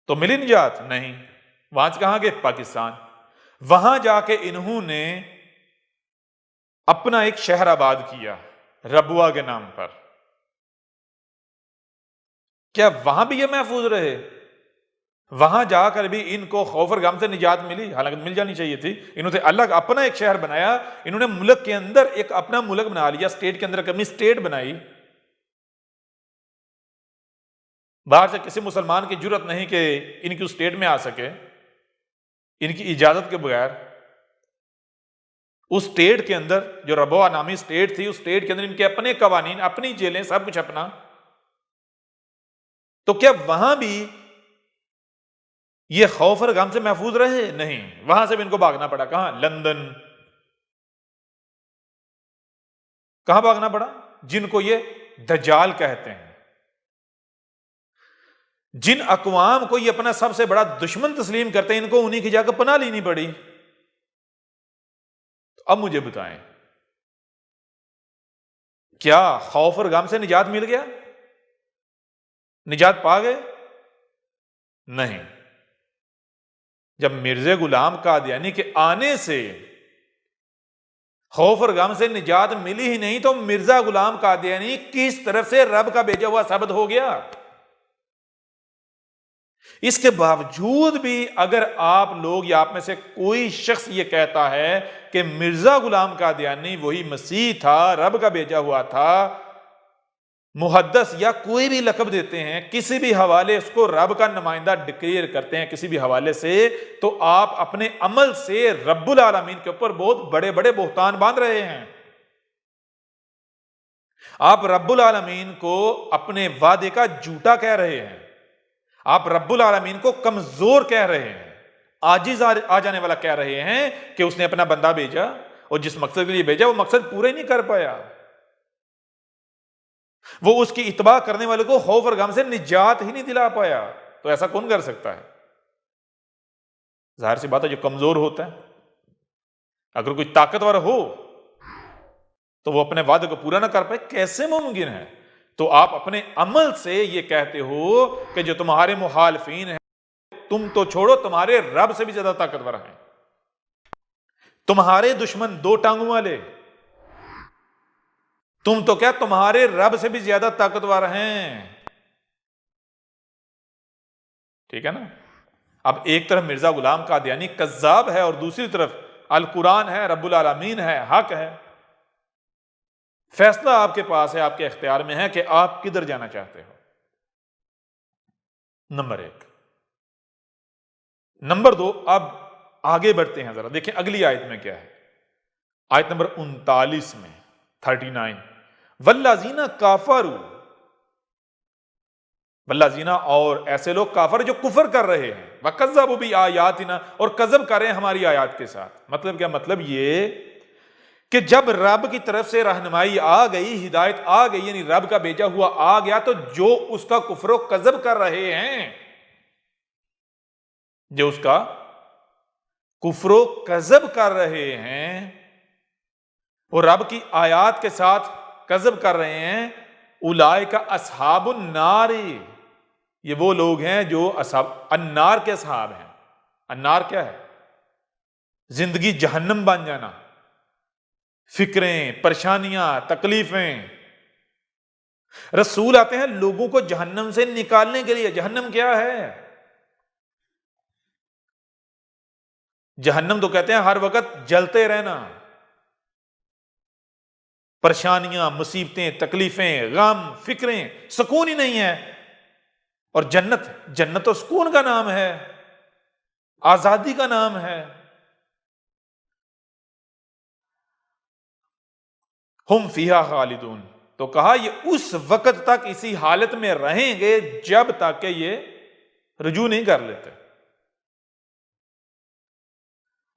تو ملی نجات؟ نہیں۔ وہاں سے کہاں گئے؟ پاکستان۔ وہاں جا کے انہوں نے اپنا ایک شہر آباد کیا ربوا کے نام پر۔ کیا وہاں بھی یہ محفوظ رہے؟ وہاں جا کر بھی ان کو خوف اور غم سے نجات ملی؟ حالانکہ مل جانی چاہیے تھی۔ انہوں نے الگ اپنا ایک شہر بنایا، انہوں نے ملک کے اندر ایک اپنا ملک بنا لیا، اسٹیٹ کے اندر اپنی اسٹیٹ بنائی۔ باہر سے کسی مسلمان کی جرت نہیں کہ ان کی اسٹیٹ میں آ سکے ان کی اجازت کے بغیر۔ اس اسٹیٹ کے اندر جو ربوا نامی اسٹیٹ تھی، اس اسٹیٹ کے اندر ان کے اپنے قوانین، اپنی جیلیں، سب کچھ اپنا۔ تو کیا وہاں بھی یہ خوف اور غم سے محفوظ رہے؟ نہیں، وہاں سے بھی ان کو بھاگنا پڑا۔ کہاں؟ لندن۔ کہاں بھاگنا پڑا؟ جن کو یہ دجال کہتے ہیں، جن اقوام کو یہ اپنا سب سے بڑا دشمن تسلیم کرتے ہیں، ان کو انہی کی جگہ پناہ لینی پڑی۔ تو اب مجھے بتائیں، کیا خوف اور غم سے نجات مل گیا؟ نجات پا گئے؟ نہیں۔ جب مرزا غلام قادیانی کے آنے سے خوف اور غم سے نجات ملی ہی نہیں تو مرزا غلام قادیانی کس طرف سے رب کا بھیجا ہوا ثابت ہو گیا؟ اس کے باوجود بھی اگر آپ لوگ یا آپ میں سے کوئی شخص یہ کہتا ہے کہ مرزا غلام قادیانی وہی مسیح تھا، رب کا بھیجا ہوا تھا، محدث یا کوئی بھی لقب دیتے ہیں، کسی بھی حوالے اس کو رب کا نمائندہ ڈکلیئر کرتے ہیں کسی بھی حوالے سے، تو آپ اپنے عمل سے رب العالمین کے اوپر بہت بڑے بڑے بہتان باندھ رہے ہیں۔ آپ رب العالمین کو اپنے وعدے کا جھوٹا کہہ رہے ہیں، آپ رب العالمین کو کمزور کہہ رہے ہیں، عاجز آ جانے والا کہہ رہے ہیں کہ اس نے اپنا بندہ بھیجا اور جس مقصد کے لیے بھیجا وہ مقصد پورے نہیں کر پایا، وہ اس کی اتباع کرنے والے کو خوف اور غم سے نجات ہی نہیں دلا پایا۔ تو ایسا کون کر سکتا ہے؟ ظاہر سی بات ہے جو کمزور ہوتا ہے۔ اگر کوئی طاقتور ہو تو وہ اپنے وعدے کو پورا نہ کر پائے، کیسے ممکن ہے؟ تو آپ اپنے عمل سے یہ کہتے ہو کہ جو تمہارے مخالفین ہیں تم تو چھوڑو، تمہارے رب سے بھی زیادہ طاقتور ہیں، تمہارے دشمن دو ٹانگوں والے، تم تو کیا تمہارے رب سے بھی زیادہ طاقتور ہیں۔ ٹھیک ہے نا؟ اب ایک طرف مرزا غلام قادیانی کذاب ہے اور دوسری طرف القرآن ہے، رب العالمین ہے، حق ہے۔ فیصلہ آپ کے پاس ہے، آپ کے اختیار میں ہے کہ آپ کدھر جانا چاہتے ہو۔ نمبر ایک۔ نمبر دو، اب آگے بڑھتے ہیں، ذرا دیکھیں اگلی آیت میں کیا ہے۔ آیت نمبر 39 میں 39، والذین کافروا، والذین اور ایسے لوگ کافر جو کفر کر رہے ہیں، وکذبوا بآیاتنا اور کذب کر رہے ہیں ہماری آیات کے ساتھ۔ مطلب کیا؟ مطلب یہ کہ جب رب کی طرف سے رہنمائی آ گئی، ہدایت آ گئی، یعنی رب کا بھیجا ہوا آ گیا، تو جو اس کا کفر و کذب کر رہے ہیں، جو اس کا کفر و کذب کر رہے ہیں، وہ رب کی آیات کے ساتھ کذب کر رہے ہیں، اولئک اصحاب النار، یہ وہ لوگ ہیں جو اصحاب النار کے اصحاب ہیں۔ النار کیا ہے؟ زندگی جہنم بن جانا، فکریں، پریشانیاں، تکلیفیں۔ رسول آتے ہیں لوگوں کو جہنم سے نکالنے کے لیے۔ جہنم کیا ہے؟ جہنم تو کہتے ہیں ہر وقت جلتے رہنا، پریشانیاں، مصیبتیں، تکلیفیں، غم، فکریں، سکون ہی نہیں ہے۔ اور جنت، جنت تو سکون کا نام ہے، آزادی کا نام ہے۔ ہم فیہا خالدون، تو کہا یہ اس وقت تک اسی حالت میں رہیں گے جب تک کہ یہ رجوع نہیں کر لیتے،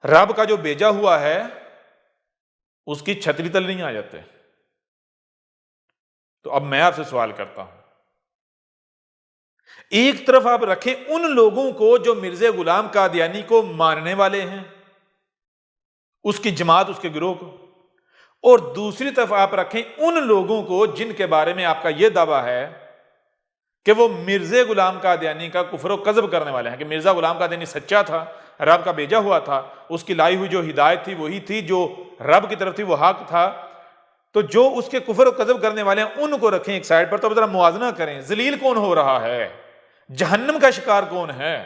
رب کا جو بھیجا ہوا ہے اس کی چھتری تل نہیں آ جاتے۔ تو اب میں آپ سے سوال کرتا ہوں، ایک طرف آپ رکھیں ان لوگوں کو جو مرزا غلام قادیانی کو ماننے والے ہیں، اس کی جماعت، اس کے گروہ کو، اور دوسری طرف آپ رکھیں ان لوگوں کو جن کے بارے میں آپ کا یہ دعویٰ ہے کہ وہ مرزا غلام قادیانی کا کفر و کذب کرنے والے ہیں، کہ مرزا غلام قادیانی سچا تھا، رب کا بھیجا ہوا تھا، اس کی لائی ہوئی جو ہدایت تھی وہی تھی، جو رب کی طرف تھی وہ حق تھا۔ تو جو اس کے کفر و کذب کرنے والے ہیں ان کو رکھیں ایک سائڈ پر، تو ذرا موازنہ کریں، ذلیل کون ہو رہا ہے، جہنم کا شکار کون ہے،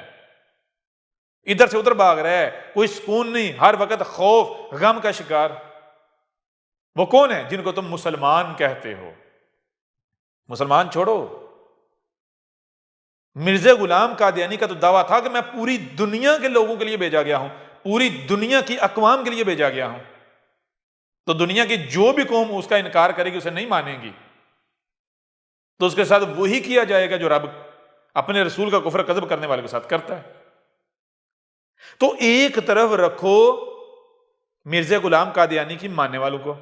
ادھر سے ادھر بھاگ رہا ہے، کوئی سکون نہیں، ہر وقت خوف غم کا شکار، وہ کون ہے جن کو تم مسلمان کہتے ہو؟ مسلمان چھوڑو، مرزا غلام قادیانی کا تو دعویٰ تھا کہ میں پوری دنیا کے لوگوں کے لیے بھیجا گیا ہوں، پوری دنیا کی اقوام کے لیے بھیجا گیا ہوں، تو دنیا کی جو بھی قوم اس کا انکار کرے گی، اسے نہیں مانے گی، تو اس کے ساتھ وہی کیا جائے گا جو رب اپنے رسول کا کفر کذب کرنے والے کے ساتھ کرتا ہے۔ تو ایک طرف رکھو مرزا غلام قادیانی کی ماننے والوں کو،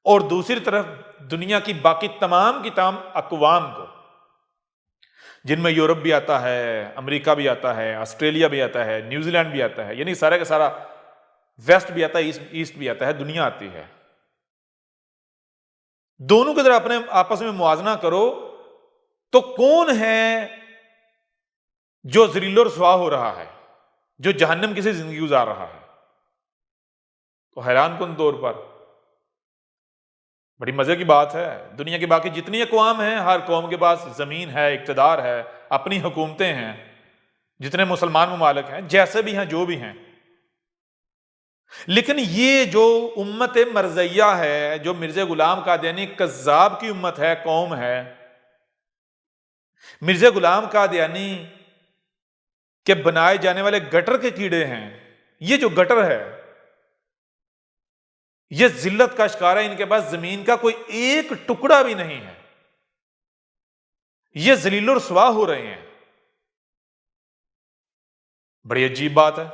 اور دوسری طرف دنیا کی باقی تمام کی تمام اقوام کو، جن میں یورپ بھی آتا ہے، امریکہ بھی آتا ہے، آسٹریلیا بھی آتا ہے، نیوزی لینڈ بھی آتا ہے، یعنی سارا کا سارا ویسٹ بھی آتا ہے، ایسٹ بھی آتا ہے، دنیا آتی ہے۔ دونوں کے ذرا اپنے آپس میں موازنہ کرو، تو کون ہے جو ذلیل و رسوا ہو رہا ہے، جو جہنم کی سی زندگی گزار رہا ہے؟ تو حیران کن طور پر بڑی مزے کی بات ہے، دنیا کی باقی جتنی اقوام ہیں ہر قوم کے پاس زمین ہے، اقتدار ہے، اپنی حکومتیں ہیں، جتنے مسلمان ممالک ہیں، جیسے بھی ہیں، جو بھی ہیں، لیکن یہ جو امت مرزیہ ہے، جو مرزا غلام قادیانی کذاب کی امت ہے، قوم ہے، مرزا غلام قادیانی کے بنائے جانے والے گٹر کے کیڑے ہیں، یہ جو گٹر ہے یہ ذلت کا شکار ہے، ان کے پاس زمین کا کوئی ایک ٹکڑا بھی نہیں ہے، یہ ذلیل و رسوا ہو رہے ہیں۔ بڑی عجیب بات ہے،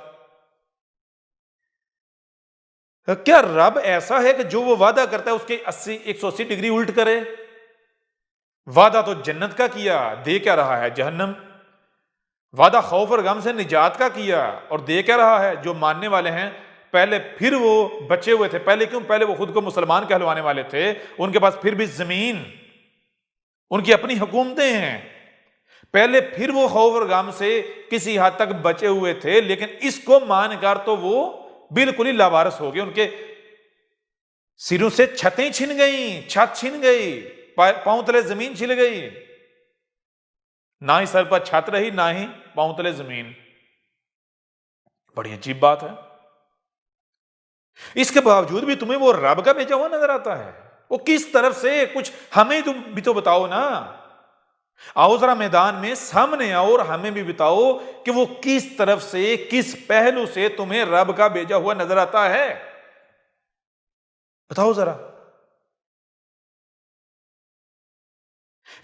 کیا رب ایسا ہے کہ جو وہ وعدہ کرتا ہے اس کے 180 ڈگری الٹ کرے؟ وعدہ تو جنت کا کیا، دے کیا رہا ہے جہنم۔ وعدہ خوف اور غم سے نجات کا کیا اور دے کیا رہا ہے جو ماننے والے ہیں۔ پہلے پھر وہ بچے ہوئے تھے، پہلے وہ خود کو مسلمان کہلوانے والے تھے، ان کے پاس پھر بھی زمین، ان کی اپنی حکومتیں ہیں، پہلے پھر وہ خوف اور غم سے کسی حد تک بچے ہوئے تھے، لیکن اس کو مان کر تو وہ بالکل ہی لاوارث ہو گئے، ان کے سروں سے چھتیں چھن گئیں، چھت چھن گئی، پاؤں تلے زمین چھل گئی، نہ ہی سر پر چھت رہی نہ ہی پاؤں تلے زمین۔ بڑی عجیب بات ہے، اس کے باوجود بھی تمہیں وہ رب کا بھیجا ہوا نظر آتا ہے، وہ کس طرف سے، کچھ ہمیں تم بھی تو بتاؤ نا، آؤ ذرا میدان میں سامنے آؤ اور ہمیں بھی بتاؤ کہ وہ کس طرف سے، کس پہلو سے تمہیں رب کا بھیجا ہوا نظر آتا ہے، بتاؤ ذرا۔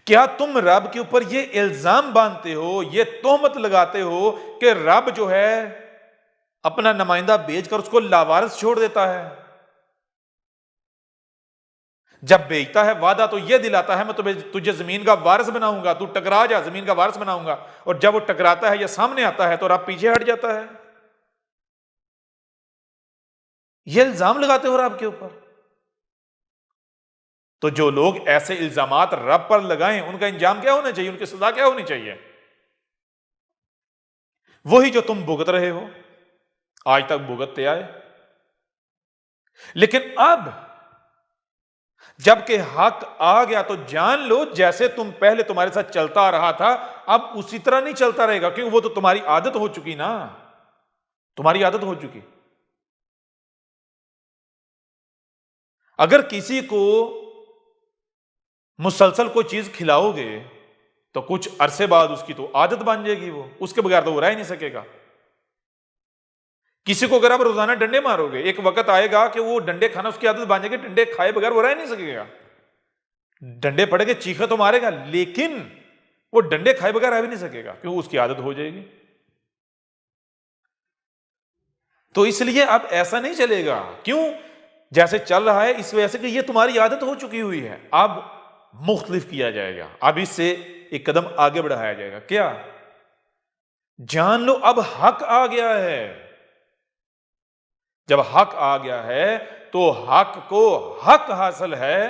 کیا تم رب کے اوپر یہ الزام باندھتے ہو، یہ تہمت لگاتے ہو کہ رب جو ہے اپنا نمائندہ بھیج کر اس کو لاوارث چھوڑ دیتا ہے؟ جب بھیجتا ہے وعدہ تو یہ دلاتا ہے میں تجھے زمین کا وارث بناؤں گا، تو ٹکرا جا، زمین کا وارث بناؤں گا، اور جب وہ ٹکراتا ہے یا سامنے آتا ہے تو رب پیچھے ہٹ جاتا ہے۔ یہ الزام لگاتے ہو رب کے اوپر۔ تو جو لوگ ایسے الزامات رب پر لگائیں ان کا انجام کیا ہونا چاہیے، ان کی سزا کیا ہونی چاہیے؟ وہی جو تم بھگت رہے ہو، آج تک بھگتتے آئے، لیکن اب جب کہ حق آ گیا تو جان لو جیسے تم پہلے تمہارے ساتھ چلتا آ رہا تھا اب اسی طرح نہیں چلتا رہے گا، کیونکہ وہ تو تمہاری عادت ہو چکی نا، تمہاری عادت ہو چکی۔ اگر کسی کو مسلسل کوئی چیز کھلاؤ گے تو کچھ عرصے بعد اس کی تو عادت بن جائے گی، وہ اس کے بغیر تو وہ رہ ہی نہیں سکے گا۔ کسی کو اگر آپ روزانہ ڈنڈے مارو گے ایک وقت آئے گا کہ وہ ڈنڈے کھانا اس کی عادت بن جائے گی، ڈنڈے کھائے بغیر وہ رہ نہیں سکے گا۔ ڈنڈے پڑے گے چیخے تو مارے گا لیکن وہ ڈنڈے کھائے بغیر رہ بھی نہیں سکے گا کیونکہ اس کی عادت ہو جائے گی۔ تو اس لیے اب ایسا نہیں چلے گا، کیوں؟ جیسے چل رہا ہے اس وجہ سے کہ یہ تمہاری عادت ہو چکی ہوئی ہے، اب مختلف کیا جائے گا، اب اس سے ایک قدم آگے بڑھایا جائے گا۔ کیا؟ جان لو اب حق آ گیا ہے۔ جب حق آ گیا ہے تو حق کو حق حاصل ہے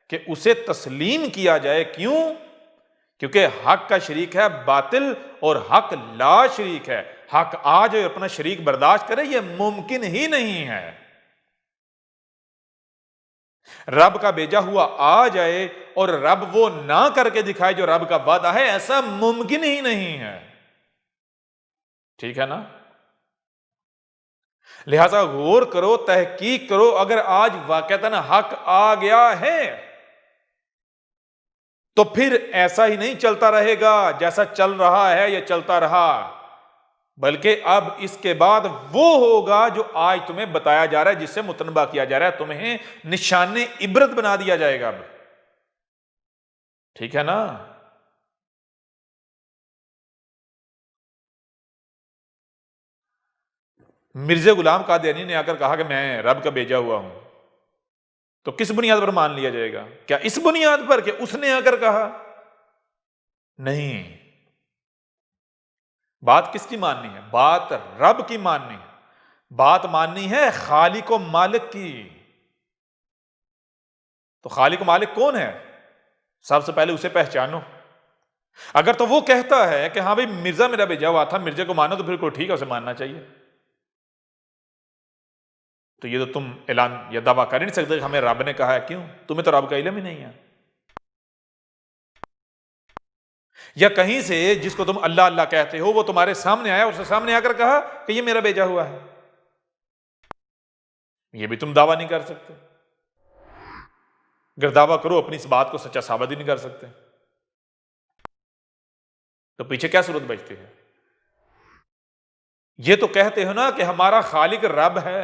کہ اسے تسلیم کیا جائے۔ کیوں؟ کیونکہ حق کا شریک ہے باطل اور حق لا شریک ہے۔ حق آ جائے اپنا شریک برداشت کرے یہ ممکن ہی نہیں ہے۔ رب کا بھیجا ہوا آ جائے اور رب وہ نہ کر کے دکھائے جو رب کا وعدہ ہے، ایسا ممکن ہی نہیں ہے۔ ٹھیک ہے نا؟ لہذا غور کرو، تحقیق کرو، اگر آج واقعتاً حق آ گیا ہے تو پھر ایسا ہی نہیں چلتا رہے گا جیسا چل رہا ہے یا چلتا رہا، بلکہ اب اس کے بعد وہ ہوگا جو آج تمہیں بتایا جا رہا ہے، جس سے متنبہ کیا جا رہا ہے، تمہیں نشان عبرت بنا دیا جائے گا اب۔ ٹھیک ہے نا؟ مرزا غلام قادیانی نے آ کر کہا کہ میں رب کا بھیجا ہوا ہوں، تو کس بنیاد پر مان لیا جائے گا؟ کیا اس بنیاد پر کہ اس نے آ کر کہا؟ نہیں، بات کس کی ماننی ہے؟ بات رب کی ماننی ہے، بات ماننی ہے خالق و مالک کی۔ تو خالق و مالک کون ہے؟ سب سے پہلے اسے پہچانو۔ اگر تو وہ کہتا ہے کہ ہاں بھائی مرزا میرا بھیجا ہوا تھا، مرزا کو مانو، تو پھر کوئی ٹھیک ہے، اسے ماننا چاہیے۔ تو یہ تو تم اعلان یا دعویٰ کر ہی نہیں سکتے کہ ہمیں رب نے کہا ہے. کیوں؟ تمہیں تو رب کا علم ہی نہیں ہے. یا کہیں سے جس کو تم اللہ اللہ کہتے ہو وہ تمہارے سامنے آیا، اس نے سامنے آ کر کہا کہ یہ میرا بھیجا ہوا ہے. یہ بھی تم دعویٰ نہیں کر سکتے. اگر دعویٰ کرو اپنی اس بات کو سچا ثابت ہی نہیں کر سکتے تو پیچھے کیا صورت بچتی ہے؟ یہ تو کہتے ہو نا کہ ہمارا خالق رب ہے.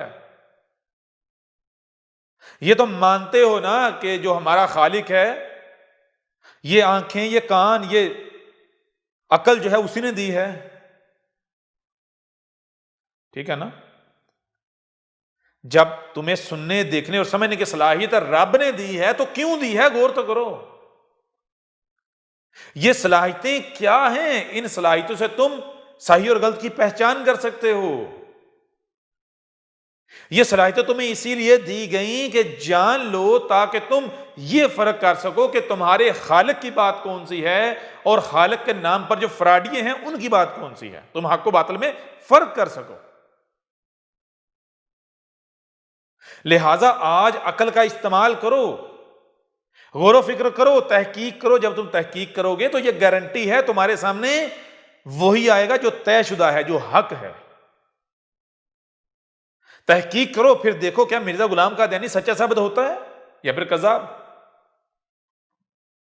یہ تو مانتے ہو نا کہ جو ہمارا خالق ہے، یہ آنکھیں، یہ کان، یہ عقل جو ہے اسی نے دی ہے. ٹھیک ہے نا؟ جب تمہیں سننے، دیکھنے اور سمجھنے کی صلاحیت رب نے دی ہے تو کیوں دی ہے؟ غور تو کرو. یہ صلاحیتیں کیا ہیں؟ ان صلاحیتوں سے تم صحیح اور غلط کی پہچان کر سکتے ہو. یہ صلاحیتیں تمہیں اسی لیے دی گئیں کہ جان لو تاکہ تم یہ فرق کر سکو کہ تمہارے خالق کی بات کون سی ہے اور خالق کے نام پر جو فراڈیے ہیں ان کی بات کون سی ہے. تم حق و باطل میں فرق کر سکو. لہذا آج عقل کا استعمال کرو، غور و فکر کرو، تحقیق کرو. جب تم تحقیق کرو گے تو یہ گارنٹی ہے تمہارے سامنے وہی آئے گا جو طے شدہ ہے، جو حق ہے. تحقیق کرو، پھر دیکھو کیا مرزا غلام قادیانی سچا ثابت ہوتا ہے یا پھر کذاب.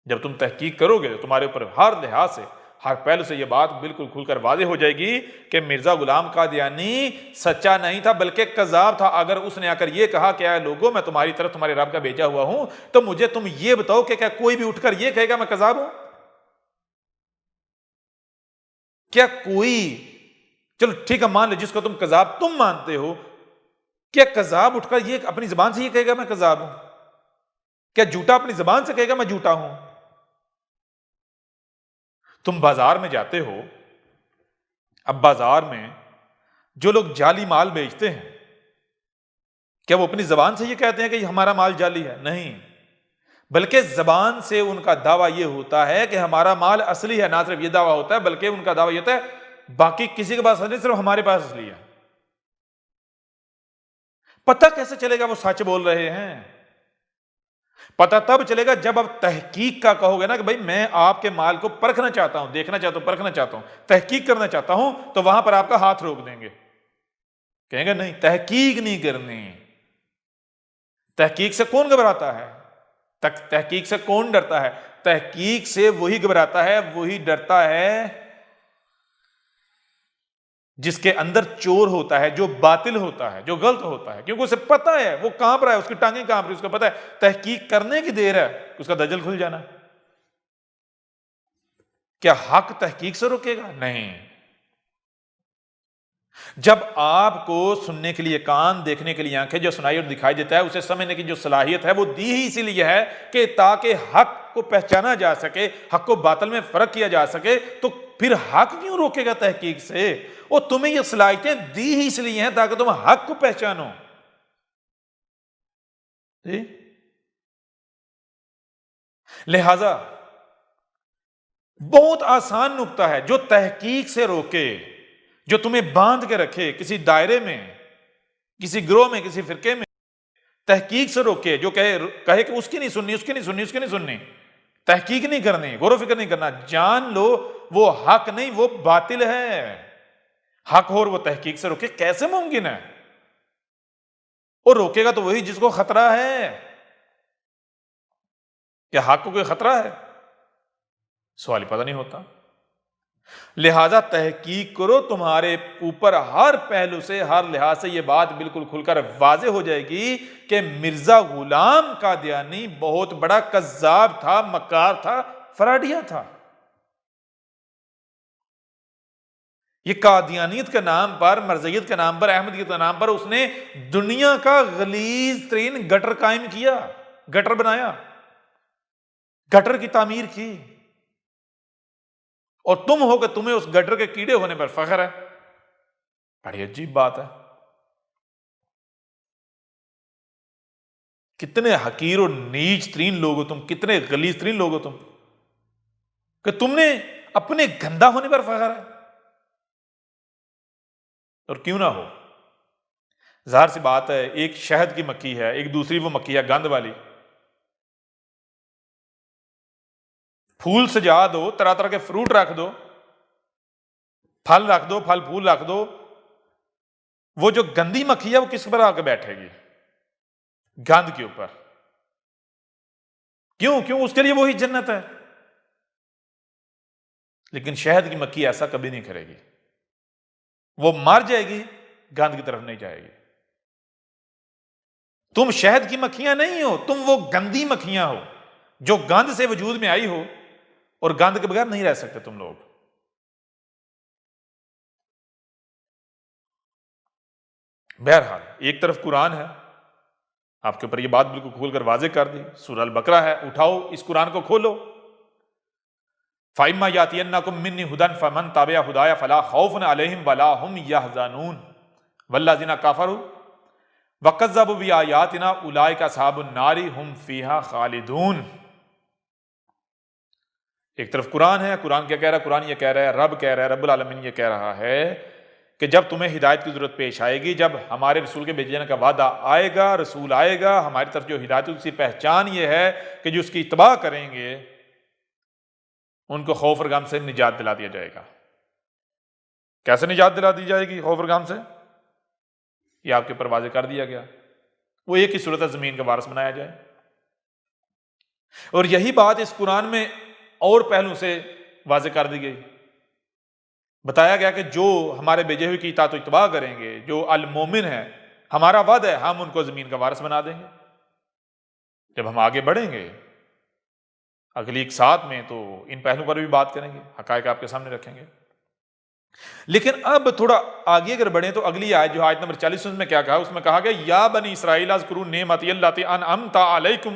جب تم تحقیق کرو گے تو تمہارے اوپر ہر لحاظ سے، ہر پہلو سے یہ بات بالکل کھل کر واضح ہو جائے گی کہ مرزا غلام قادیانی سچا نہیں تھا بلکہ کذاب تھا. اگر اس نے آ کر یہ کہا کہ اے لوگوں میں تمہاری طرف تمہارے رب کا بھیجا ہوا ہوں، تو مجھے تم یہ بتاؤ کہ کیا کوئی بھی اٹھ کر یہ کہے گا میں کذاب ہوں؟ کیا کوئی، چلو ٹھیک ہے مان لو جس کو تم کذاب تم مانتے ہو، کیا کذاب اٹھ کر یہ اپنی زبان سے یہ کہے گا میں کذاب ہوں؟ کیا جھوٹا اپنی زبان سے کہے گا میں جھوٹا ہوں؟ تم بازار میں جاتے ہو، اب بازار میں جو لوگ جعلی مال بیچتے ہیں، کیا وہ اپنی زبان سے یہ کہتے ہیں کہ یہ ہمارا مال جعلی ہے؟ نہیں، بلکہ زبان سے ان کا دعویٰ یہ ہوتا ہے کہ ہمارا مال اصلی ہے. نہ صرف یہ دعویٰ ہوتا ہے بلکہ ان کا دعویٰ یہ ہوتا ہے باقی کسی کے پاس نہیں، صرف ہمارے پاس اصلی ہے. پتہ کیسے چلے گا وہ سچ بول رہے ہیں؟ پتہ تب چلے گا جب آپ تحقیق کا کہو گے نا کہ بھائی میں آپ کے مال کو پرکھنا چاہتا ہوں، دیکھنا چاہتا ہوں، پرکھنا چاہتا ہوں، تحقیق کرنا چاہتا ہوں، تو وہاں پر آپ کا ہاتھ روک دیں گے، کہیں گے نہیں تحقیق نہیں کرنی. تحقیق سے کون گھبراتا ہے؟ تحقیق سے کون ڈرتا ہے؟ تحقیق سے وہی گھبراتا ہے، وہی ڈرتا ہے جس کے اندر چور ہوتا ہے، جو باطل ہوتا ہے، جو غلط ہوتا ہے، کیونکہ اسے پتہ ہے وہ کانپ رہا ہے، اس کی ٹانگیں کانپ رہی، اس کو پتہ ہے تحقیق کرنے کی دیر ہے اس کا دجل کھل جانا. کیا حق تحقیق سے روکے گا؟ نہیں. جب آپ کو سننے کے لیے کان، دیکھنے کے لیے آنکھیں، جو سنائی اور دکھائی دیتا ہے اسے سمجھنے کی جو صلاحیت ہے وہ دی ہی اسی لیے ہے کہ تاکہ حق کو پہچانا جا سکے، حق و باطل میں فرق کیا جا سکے. تو پھر حق کیوں روکے گا تحقیق سے؟ اور تمہیں یہ صلاحیتیں دی ہی اس لیے ہیں تاکہ تم حق کو پہچانو. لہذا بہت آسان نکتہ ہے جو تحقیق سے روکے، جو تمہیں باندھ کے رکھے کسی دائرے میں، کسی گروہ میں، کسی فرقے میں، تحقیق سے روکے، جو کہے کہ اس کی نہیں سننی، اس کی نہیں سننی، اس کی نہیں سننی، تحقیق نہیں کرنی، غور و فکر نہیں کرنا. جان لو وہ حق نہیں، وہ باطل ہے. حق ہو اور وہ تحقیق سے روکے، کیسے ممکن ہے؟ اور روکے گا تو وہی جس کو خطرہ ہے. کیا حق کو کوئی خطرہ ہے؟ سوال ہی پتہ نہیں ہوتا. لہذا تحقیق کرو، تمہارے اوپر ہر پہلو سے، ہر لحاظ سے یہ بات بالکل کھل کر واضح ہو جائے گی کہ مرزا غلام قادیانی بہت بڑا کذاب تھا، مکار تھا، فراڈیا تھا. یہ قادیانیت کے نام پر، مرزیت کے نام پر، احمدیت کے نام پر اس نے دنیا کا غلیظ ترین گٹر قائم کیا، گٹر بنایا، گٹر کی تعمیر کی. اور تم ہو کہ تمہیں اس گٹر کے کیڑے ہونے پر فخر ہے. بڑی عجیب بات ہے. کتنے حقیر و نیچ ترین لوگ ہو تم، کتنے غلیظ ترین لوگ ہو تم کہ تم نے اپنے گندا ہونے پر فخر ہے. اور کیوں نہ ہو، ظاہر سی بات ہے، ایک شہد کی مکھی ہے، ایک دوسری وہ مکھی ہے گند والی. پھول سجا دو، طرح طرح کے فروٹ رکھ دو، پھل رکھ دو، پھل پھول رکھ دو، وہ جو گندی مکھی ہے وہ کس پر آ کے بیٹھے گی؟ گند کے اوپر. کیوں اس کے لیے وہی جنت ہے. لیکن شہد کی مکھی ایسا کبھی نہیں کرے گی، وہ مر جائے گی، گند کی طرف نہیں جائے گی. تم شہد کی مکھیاں نہیں ہو، تم وہ گندی مکھیاں ہو جو گند سے وجود میں آئی ہو، اور گند کے بغیر نہیں رہ سکتے تم لوگ. بہرحال ایک طرف قرآن ہے، آپ کے اوپر یہ بات بالکل کھول کر واضح کر دی. سورہ البقرہ ہے، اٹھاؤ اس قرآن کو کھولو. فَإِمَّا يَأْتِيَنَّكُم مِّنِّي هُدًى فَمَن تَبِعَ هُدَايَ فَلَا خَوْفٌ عَلَيْهِمْ وَلَا هُمْ يَحْزَنُونَ وَالَّذِينَ كَفَرُوا وَكَذَّبُوا بِآيَاتِنَا أُولَٰئِكَ أَصْحَابُ النَّارِ هُمْ فِيهَا خَالِدُونَ. ایک طرف قرآن ہے، قرآن کیا کہہ رہا ہے؟ قرآن یہ کہہ رہا ہے، رب کہہ رہا ہے، رب العالمین یہ کہہ رہا ہے کہ جب تمہیں ہدایت کی ضرورت پیش آئے گی، جب ہمارے رسول کے بھیجنے کا وعدہ آئے گا، رسول آئے گا ہماری طرف جو ہدایت، اس کی پہچان یہ ہے کہ جو اس کی اتباع کریں گے ان کو خوف اور غم سے نجات دلا دیا جائے گا. کیسے نجات دلا دی جائے گی خوف اور غم سے؟ یہ آپ کے اوپر واضح کر دیا گیا. وہ ایک ہی صورت ہے، زمین کا وارث بنایا جائے. اور یہی بات اس قرآن میں اور پہلو سے واضح کر دی گئی. بتایا گیا کہ جو ہمارے بھیجے ہوئے کی اطاعت و اتباع کریں گے، جو المومن ہے، ہمارا وعدہ ہے ہم ان کو زمین کا وارث بنا دیں گے. جب ہم آگے بڑھیں گے اگلی ایک ساتھ میں تو ان پہلو پر بھی بات کریں گے، حقائق آپ کے سامنے رکھیں گے. لیکن اب تھوڑا آگے اگر بڑھیں تو اگلی آیت جو آیت نمبر 40 میں کیا کہا؟ اس میں کہا گیا یا بنی اسرائیل اذکروا نعمتی التی انعمت علیکم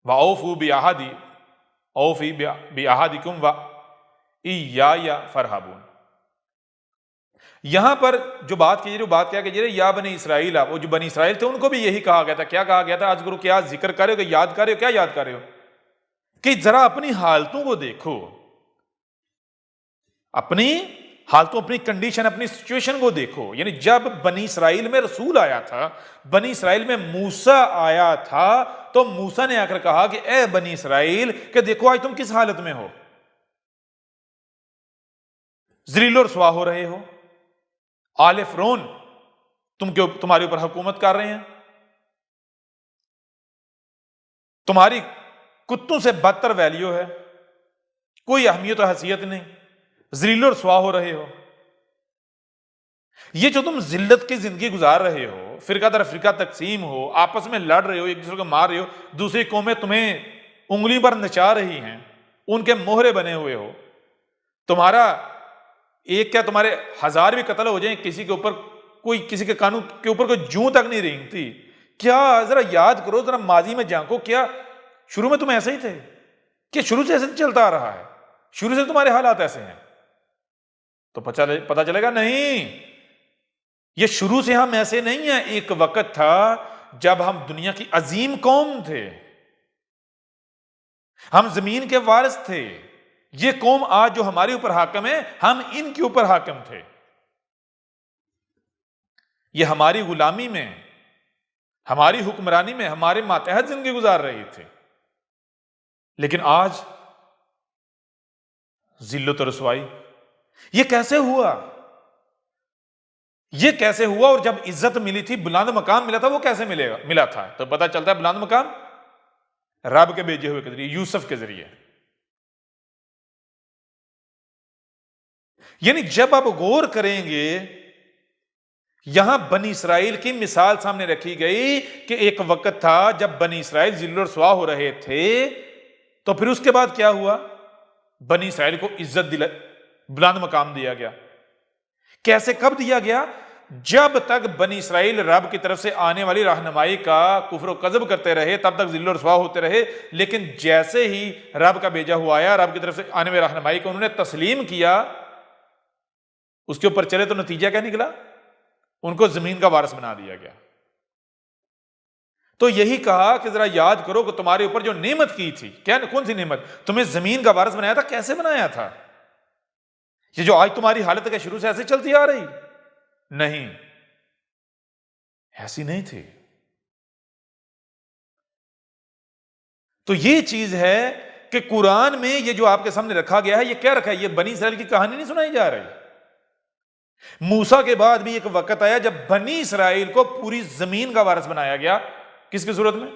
واوفوا بعہدی اوفی بعہدکم وایایا فرحبون. یہاں پر جو بات کیا کہ یا بنی اسرائیل، وہ جو بنی اسرائیل تھے ان کو بھی یہی کہا گیا تھا. کیا کہا گیا تھا؟ اذکروا، کیا ذکر کر رہے ہو، کہ یاد کر رہے ہو؟ کیا یاد کر رہے ہو؟ کہ ذرا اپنی حالتوں کو دیکھو، اپنی حالتوں، اپنی کنڈیشن، اپنی سچویشن کو دیکھو. یعنی جب بنی اسرائیل میں رسول آیا تھا، بنی اسرائیل میں موسیٰ آیا تھا، تو موسیٰ نے آ کر کہا کہ اے بنی اسرائیل، کہ دیکھو آج تم کس حالت میں ہو، ذلیل و رسوا ہو رہے ہو، آل فرعون تمہارے اوپر حکومت کر رہے ہیں، تمہاری کتوں سے بدتر ویلیو ہے، کوئی اہمیت و حیثیت نہیں، ذلیل و رسوا ہو رہے ہو. یہ جو تم ذلت کی زندگی گزار رہے ہو، فرقہ در فرقہ تقسیم ہو، آپس میں لڑ رہے ہو، ایک دوسرے کو مار رہے ہو، دوسری قومیں تمہیں انگلی پر نچا رہی ہیں، ان کے مہرے بنے ہوئے ہو، تمہارا ایک کیا تمہارے 1000 بھی قتل ہو جائیں، کسی کے اوپر کوئی، کسی کے قانون کے اوپر کوئی جوں تک نہیں رینگتی. کیا ذرا یاد کرو، ذرا ماضی میں جھانکو، کیا شروع میں تم ایسے ہی تھے؟ کہ شروع سے ایسے چلتا آ رہا ہے؟ شروع سے تمہارے حالات ایسے ہیں؟ تو پتہ چلے گا نہیں، یہ شروع سے ہم ایسے نہیں ہیں. ایک وقت تھا جب ہم دنیا کی عظیم قوم تھے، ہم زمین کے وارث تھے. یہ قوم آج جو ہمارے اوپر حاکم ہے، ہم ان کے اوپر حاکم تھے. یہ ہماری غلامی میں، ہماری حکمرانی میں، ہمارے ماتحت زندگی گزار رہی تھے. لیکن آج ذلت و رسوائی. یہ کیسے ہوا؟ یہ کیسے ہوا؟ اور جب عزت ملی تھی، بلند مقام ملا تھا، وہ کیسے ملا تھا؟ تو پتہ چلتا ہے بلند مقام رب کے بھیجے ہوئے کے ذریعے، یوسف کے ذریعے. یعنی جب آپ غور کریں گے، یہاں بنی اسرائیل کی مثال سامنے رکھی گئی کہ ایک وقت تھا جب بنی اسرائیل ذل و رسوا ہو رہے تھے، تو پھر اس کے بعد کیا ہوا؟ بنی اسرائیل کو عزت بلند مقام دیا گیا. کیسے، کب دیا گیا؟ جب تک بنی اسرائیل رب کی طرف سے آنے والی رہنمائی کا کفر و کذب کرتے رہے، تب تک ذل و رسوا ہوتے رہے. لیکن جیسے ہی رب کا بھیجا ہوا آیا، رب کی طرف سے آنے والی رہنمائی کو انہوں نے تسلیم کیا، اس کے اوپر چلے، تو نتیجہ کیا نکلا؟ ان کو زمین کا وارث بنا دیا گیا. تو یہی کہا کہ ذرا یاد کرو کہ تمہارے اوپر جو نعمت کی تھی، کیا، کون سی نعمت؟ تمہیں زمین کا وارث بنایا تھا. کیسے بنایا تھا؟ یہ جو آج تمہاری حالت ہے، شروع سے ایسے چلتی آ رہی نہیں. ایسی نہیں تھی. تو یہ چیز ہے کہ قرآن میں یہ جو آپ کے سامنے رکھا گیا ہے، یہ کیا رکھا ہے؟ یہ بنی اسرائیل کی کہانی نہیں سنائی جا رہی. موسیٰ کے بعد بھی ایک وقت آیا جب بنی اسرائیل کو پوری زمین کا وارث بنایا گیا. کس کی صورت میں؟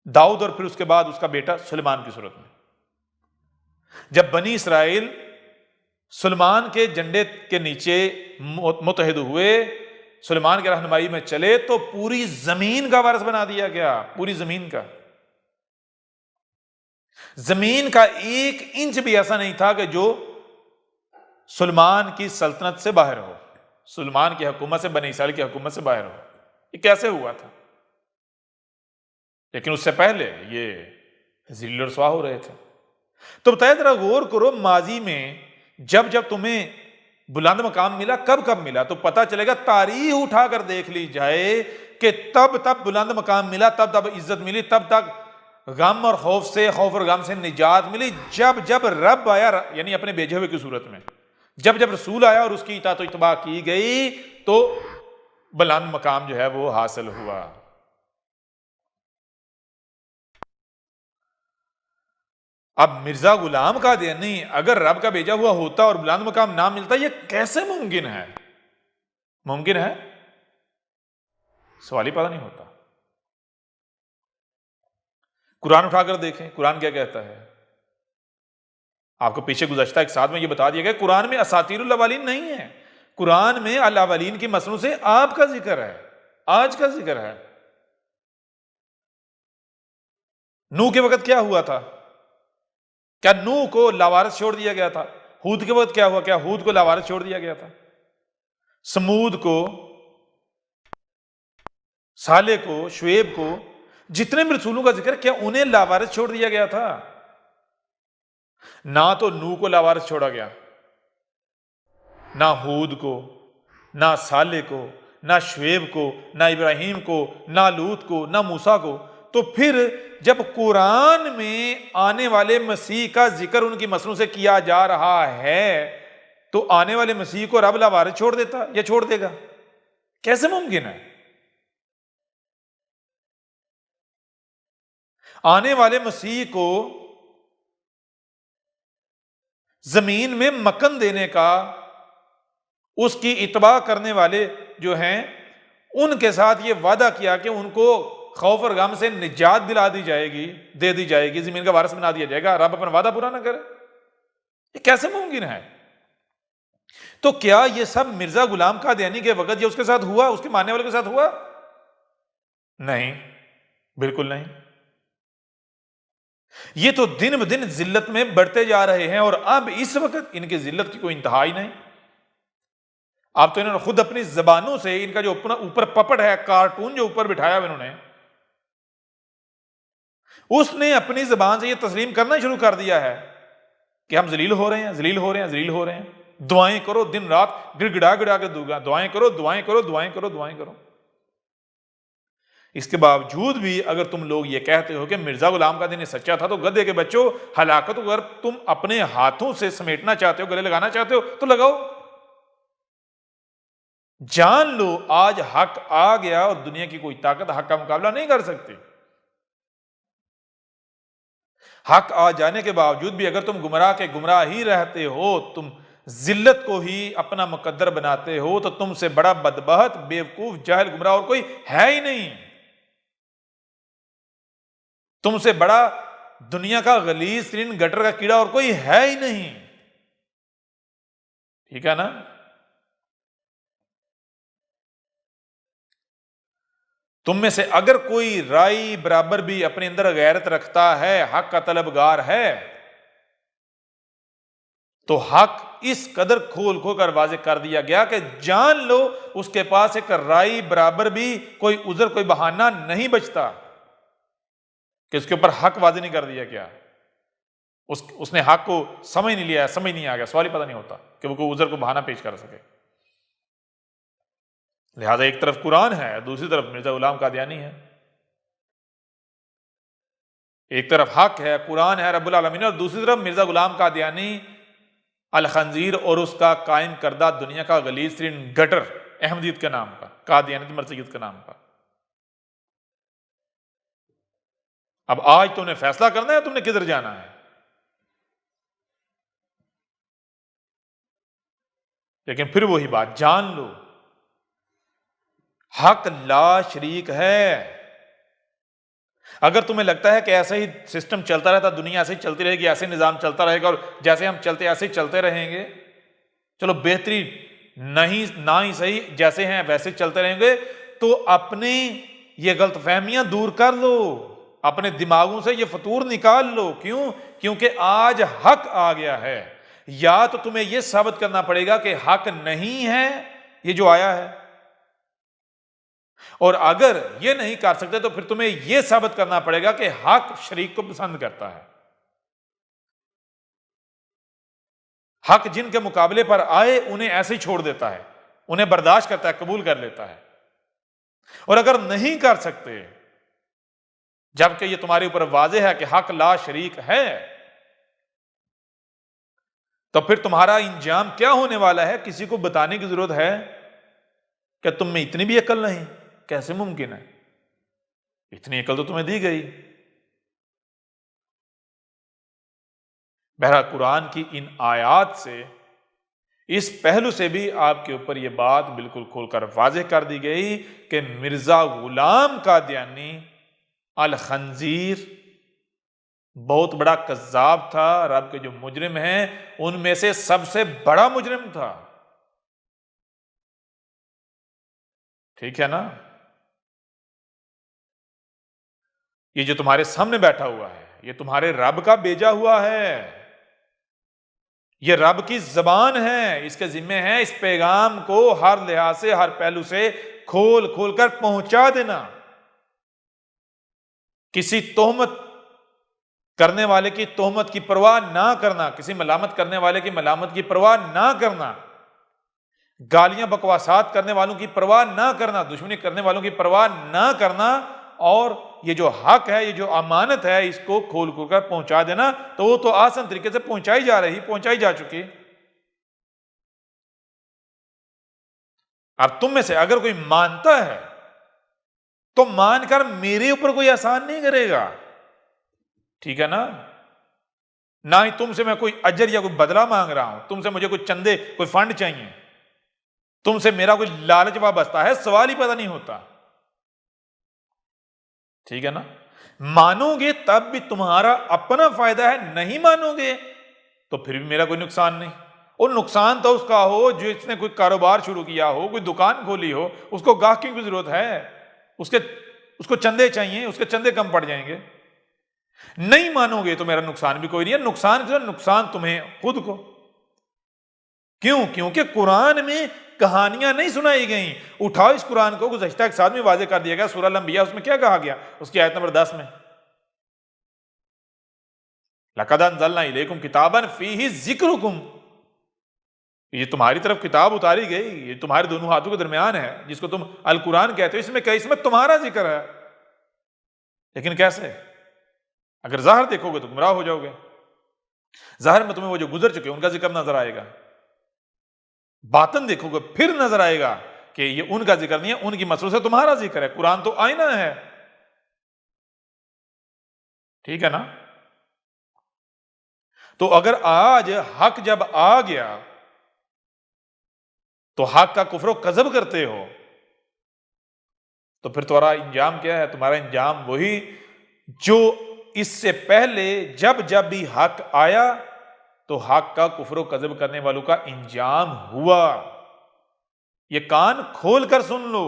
داؤد، اور پھر اس کے بعد اس کا بیٹا سلیمان کی صورت میں. جب بنی اسرائیل سلیمان کے جھنڈے کے نیچے متحد ہوئے، سلیمان کی رہنمائی میں چلے، تو پوری زمین کا وارث بنا دیا گیا. پوری زمین کا، زمین کا 1 انچ بھی ایسا نہیں تھا کہ جو سلیمان کی سلطنت سے باہر ہو، سلیمان کی حکومت سے، بنی اسرائیل کی حکومت سے باہر ہو. یہ کیسے ہوا تھا؟ لیکن اس سے پہلے یہ ذلیل و رسوا ہو رہے تھے. تو بتایا، ذرا غور کرو، ماضی میں جب تمہیں بلند مقام ملا، کب ملا؟ تو پتہ چلے گا، تاریخ اٹھا کر دیکھ لی جائے کہ تب بلند مقام ملا، تب عزت ملی، تب تک غم اور خوف اور غم سے نجات ملی جب رب آیا، یعنی اپنے بھیجے ہوئے کی صورت میں، جب رسول آیا اور اس کی اطاعت و اتباع کی گئی، تو بلند مقام جو ہے وہ حاصل ہوا. اب مرزا غلام قادیانی اگر رب کا بھیجا ہوا ہوتا اور بلند مقام نہ ملتا، یہ کیسے ممکن ہے؟ ممکن ہے؟ سوال ہی پیدا نہیں ہوتا. قرآن اٹھا کر دیکھیں، قرآن کیا کہتا ہے. آپ کو پیچھے گزشتہ ایک ساتھ میں یہ بتا دیا گیا، قرآن میں اساطیر الاولین نہیں ہے. قرآن میں الاولین کی مصنوع سے آپ کا ذکر ہے، آج کا ذکر ہے. نوح کے وقت کیا ہوا تھا؟ کیا نوح کو لاوارث چھوڑ دیا گیا تھا؟ ہود کے وقت کیا ہوا؟ کیا ہود کو لاوارث چھوڑ دیا گیا تھا؟ سمود کو، صالح کو، شعیب کو، جتنے بھی رسولوں کا ذکر، کیا انہیں لاوارث چھوڑ دیا گیا تھا؟ نہ تو نوح کو لاوارث چھوڑا گیا، نہ ہود کو، نہ صالح کو، نہ شعیب کو، نہ ابراہیم کو، نہ لوط کو، نہ موسیٰ کو. تو پھر جب قرآن میں آنے والے مسیح کا ذکر ان کی مصنوع سے کیا جا رہا ہے، تو آنے والے مسیح کو رب لاوارث چھوڑ دیتا یا چھوڑ دے گا؟ کیسے ممکن ہے؟ آنے والے مسیح کو زمین میں مکن دینے کا، اس کی اتباع کرنے والے جو ہیں ان کے ساتھ یہ وعدہ کیا کہ ان کو خوف اور غم سے نجات دلا دی جائے گی، دے دی جائے گی، زمین کا وارث بنا دیا جائے گا. رب اپنا وعدہ پورا نہ کرے؟ یہ کیسے ممکن ہے؟ تو کیا یہ سب مرزا غلام قادیانی کے وقت یہ اس کے ساتھ ہوا، اس کے ماننے والے کے ساتھ ہوا؟ نہیں، بالکل نہیں. یہ تو دن بدن ذلت میں بڑھتے جا رہے ہیں، اور اب اس وقت ان کی ذلت کی کوئی انتہا ہی نہیں. اب تو انہوں نے خود اپنی زبانوں سے ان کا جو اوپر پپٹ ہے، کارٹون جو اوپر بٹھایا انہوں نے، اس نے اپنی زبان سے یہ تسلیم کرنا شروع کر دیا ہے کہ ہم ذلیل ہو رہے ہیں، ذلیل ہو رہے ہیں، ذلیل ہو رہے ہیں. دعائیں کرو، دن رات گڑ گڑا کے دعائیں کرو، دعائیں کرو، دعائیں کرو، دعائیں کرو. اس کے باوجود بھی اگر تم لوگ یہ کہتے ہو کہ مرزا غلام قادیانی سچا تھا، تو گدھے کے بچوں، ہلاکت اگر تم اپنے ہاتھوں سے سمیٹنا چاہتے ہو، گلے لگانا چاہتے ہو، تو لگاؤ. جان لو آج حق آ گیا، اور دنیا کی کوئی طاقت حق کا مقابلہ نہیں کر سکتی. حق آ جانے کے باوجود بھی اگر تم گمراہ کے گمراہ ہی رہتے ہو، تم ذلت کو ہی اپنا مقدر بناتے ہو، تو تم سے بڑا بدبخت، بیوقوف، جاہل، گمراہ اور کوئی ہے ہی نہیں. تم سے بڑا دنیا کا غلیظ ترین گٹر کا کیڑا اور کوئی ہے ہی نہیں. ٹھیک ہے نا؟ تم میں سے اگر کوئی رائی برابر بھی اپنے اندر غیرت رکھتا ہے، حق کا طلبگار ہے، تو حق اس قدر کھول کر واضح کر دیا گیا کہ جان لو اس کے پاس ایک رائی برابر بھی کوئی عذر، کوئی بہانہ نہیں بچتا کہ اس کے اوپر حق واضح نہیں کر دیا گیا. اس نے حق کو سمجھ نہیں لیا، سمجھ نہیں آ گیا، سوال ہی پتہ نہیں ہوتا کہ وہ کوئی عذر کو بہانہ پیش کر سکے. لہذا ایک طرف قرآن ہے، دوسری طرف مرزا غلام قادیانی ہے. ایک طرف حق ہے، قرآن ہے، رب العالمین، اور دوسری طرف مرزا غلام قادیانی الخنزیر اور اس کا قائم کردہ دنیا کا غلیظ ترین گٹر احمدیت کے نام پر، قادیانیت مرزیت کے نام پر۔ اب آج تم نے فیصلہ کرنا ہے تم نے کدھر جانا ہے، لیکن پھر وہی بات جان لو، حق لا شریک ہے۔ اگر تمہیں لگتا ہے کہ ایسا ہی سسٹم چلتا رہتا، دنیا ایسے ہی چلتی رہے گی، ایسے نظام چلتا رہے گا اور جیسے ہم چلتے ایسے ہی چلتے رہیں گے، چلو بہترین نہیں نہ ہی صحیح جیسے ہیں ویسے چلتے رہیں گے، تو اپنی یہ غلط فہمیاں دور کر لو، اپنے دماغوں سے یہ فطور نکال لو۔ کیوں؟ کیونکہ آج حق آ گیا ہے۔ یا تو تمہیں یہ ثابت کرنا پڑے گا کہ حق نہیں ہے یہ جو آیا ہے، اور اگر یہ نہیں کر سکتے تو پھر تمہیں یہ ثابت کرنا پڑے گا کہ حق شریک کو پسند کرتا ہے۔ حق جن کے مقابلے پر آئے انہیں ایسے ہی چھوڑ دیتا ہے، انہیں برداشت کرتا ہے، قبول کر لیتا ہے۔ اور اگر نہیں کر سکتے، جبکہ یہ تمہارے اوپر واضح ہے کہ حق لا شریک ہے، تو پھر تمہارا انجام کیا ہونے والا ہے؟ کسی کو بتانے کی ضرورت ہے کہ تم میں اتنی بھی عقل نہیں؟ کیسے ممکن ہے؟ اتنی عقل تو تمہیں دی گئی۔ بہرحال قرآن کی ان آیات سے، اس پہلو سے بھی آپ کے اوپر یہ بات بالکل کھول کر واضح کر دی گئی کہ مرزا غلام قادیانی الخنزیر بہت بڑا کذاب تھا، رب کے جو مجرم ہیں ان میں سے سب سے بڑا مجرم تھا۔ ٹھیک ہے نا؟ یہ جو تمہارے سامنے بیٹھا ہوا ہے یہ تمہارے رب کا بھیجا ہوا ہے، یہ رب کی زبان ہے، اس کے ذمہ ہے اس پیغام کو ہر لحاظ سے، ہر پہلو سے کھول کھول کر پہنچا دینا۔ کسی تہمت کرنے والے کی تہمت کی پرواہ نہ کرنا، کسی ملامت کرنے والے کی ملامت کی پرواہ نہ کرنا، گالیاں بکواسات کرنے والوں کی پرواہ نہ کرنا، دشمنی کرنے والوں کی پرواہ نہ کرنا، اور یہ جو حق ہے، یہ جو امانت ہے، اس کو کھول کھول کر پہنچا دینا۔ تو وہ تو آسان طریقے سے پہنچائی جا چکی۔ اب تم میں سے اگر کوئی مانتا ہے تو مان کر میرے اوپر کوئی احسان نہیں کرے گا، ٹھیک ہے نا؟ نہ ہی تم سے میں کوئی اجر یا کوئی بدلہ مانگ رہا ہوں، تم سے مجھے کوئی چندے، کوئی فنڈ چاہیے، تم سے میرا کوئی لالچ وابستہ ہے، سوال ہی پیدا نہیں ہوتا، ٹھیک ہے نا؟ مانو گے تب بھی تمہارا اپنا فائدہ ہے، نہیں مانو گے تو پھر بھی میرا کوئی نقصان نہیں۔ اور نقصان تو اس کا ہو جو اس نے کوئی کاروبار شروع کیا ہو، کوئی دکان کھولی ہو، اس کو گاہکوں کی ضرورت ہے، اس کو چندے چاہیے، اس کے چندے کم پڑ جائیں گے۔ نہیں مانو گے تو میرا نقصان بھی کوئی نہیں ہے۔ نقصان تمہیں خود کو۔ کیوں؟ کیونکہ قرآن میں کہانیاں نہیں سنائی گئیں۔ اٹھاؤ اس قرآن کو، گزشتہ ایک ساتھ میں واضح کر دیا گیا سورہ الانبیاء، اس میں کیا کہا گیا؟ اس کی آیت نمبر 10 میں لَقَدْ أَنزَلْنَا إِلَيْكُمْ كِتَابًا فِيهِ ذِكْرُكُمْ، یہ تمہاری طرف کتاب اتاری گئی، یہ تمہارے دونوں ہاتھوں کے درمیان ہے، جس کو تم القرآن کہتے ہو، اس میں تمہارا ذکر ہے۔ لیکن کیسے؟ اگر ظاہر دیکھو گے تو گمراہ ہو جاؤ گے۔ ظاہر میں تمہیں وہ جو گزر چکے ان کا ذکر نظر آئے گا، باطن دیکھو گے پھر نظر آئے گا کہ یہ ان کا ذکر نہیں ہے، ان کی مسلوں سے تمہارا ذکر ہے۔ قرآن تو آئینہ ہے، ٹھیک ہے نا؟ تو اگر آج حق جب آ گیا تو حق کا کفر و کذب کرتے ہو، تو پھر تمہارا انجام کیا ہے؟ تمہارا انجام وہی جو اس سے پہلے جب بھی حق آیا تو حق کا کفر و کذب کرنے والوں کا انجام ہوا۔ یہ کان کھول کر سن لو،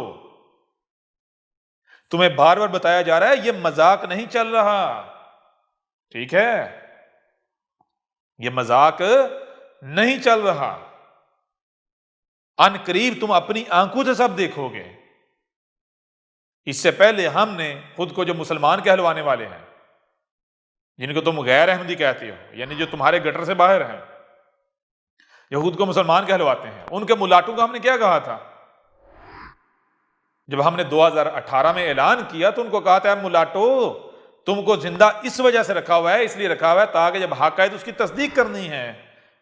تمہیں بار بار بتایا جا رہا ہے یہ مذاق نہیں چل رہا، ٹھیک ہے؟ یہ مذاق نہیں چل رہا، ان قریب تم اپنی آنکھوں سے سب دیکھو گے۔ اس سے پہلے ہم نے خود کو جو مسلمان کہلوانے والے ہیں، جن کو تم غیر احمدی کہتے ہو، یعنی جو تمہارے گٹر سے باہر ہیں، یہود کو مسلمان کہلواتے ہیں، ان کے ملاٹوں کا ہم نے کیا کہا تھا؟ جب ہم نے 2018 میں اعلان کیا تو ان کو کہا تھا ملاٹو تم کو زندہ اس وجہ سے رکھا ہوا ہے، اس لیے رکھا ہوا ہے تاکہ جب حق آئے تو اس کی تصدیق کرنی ہے،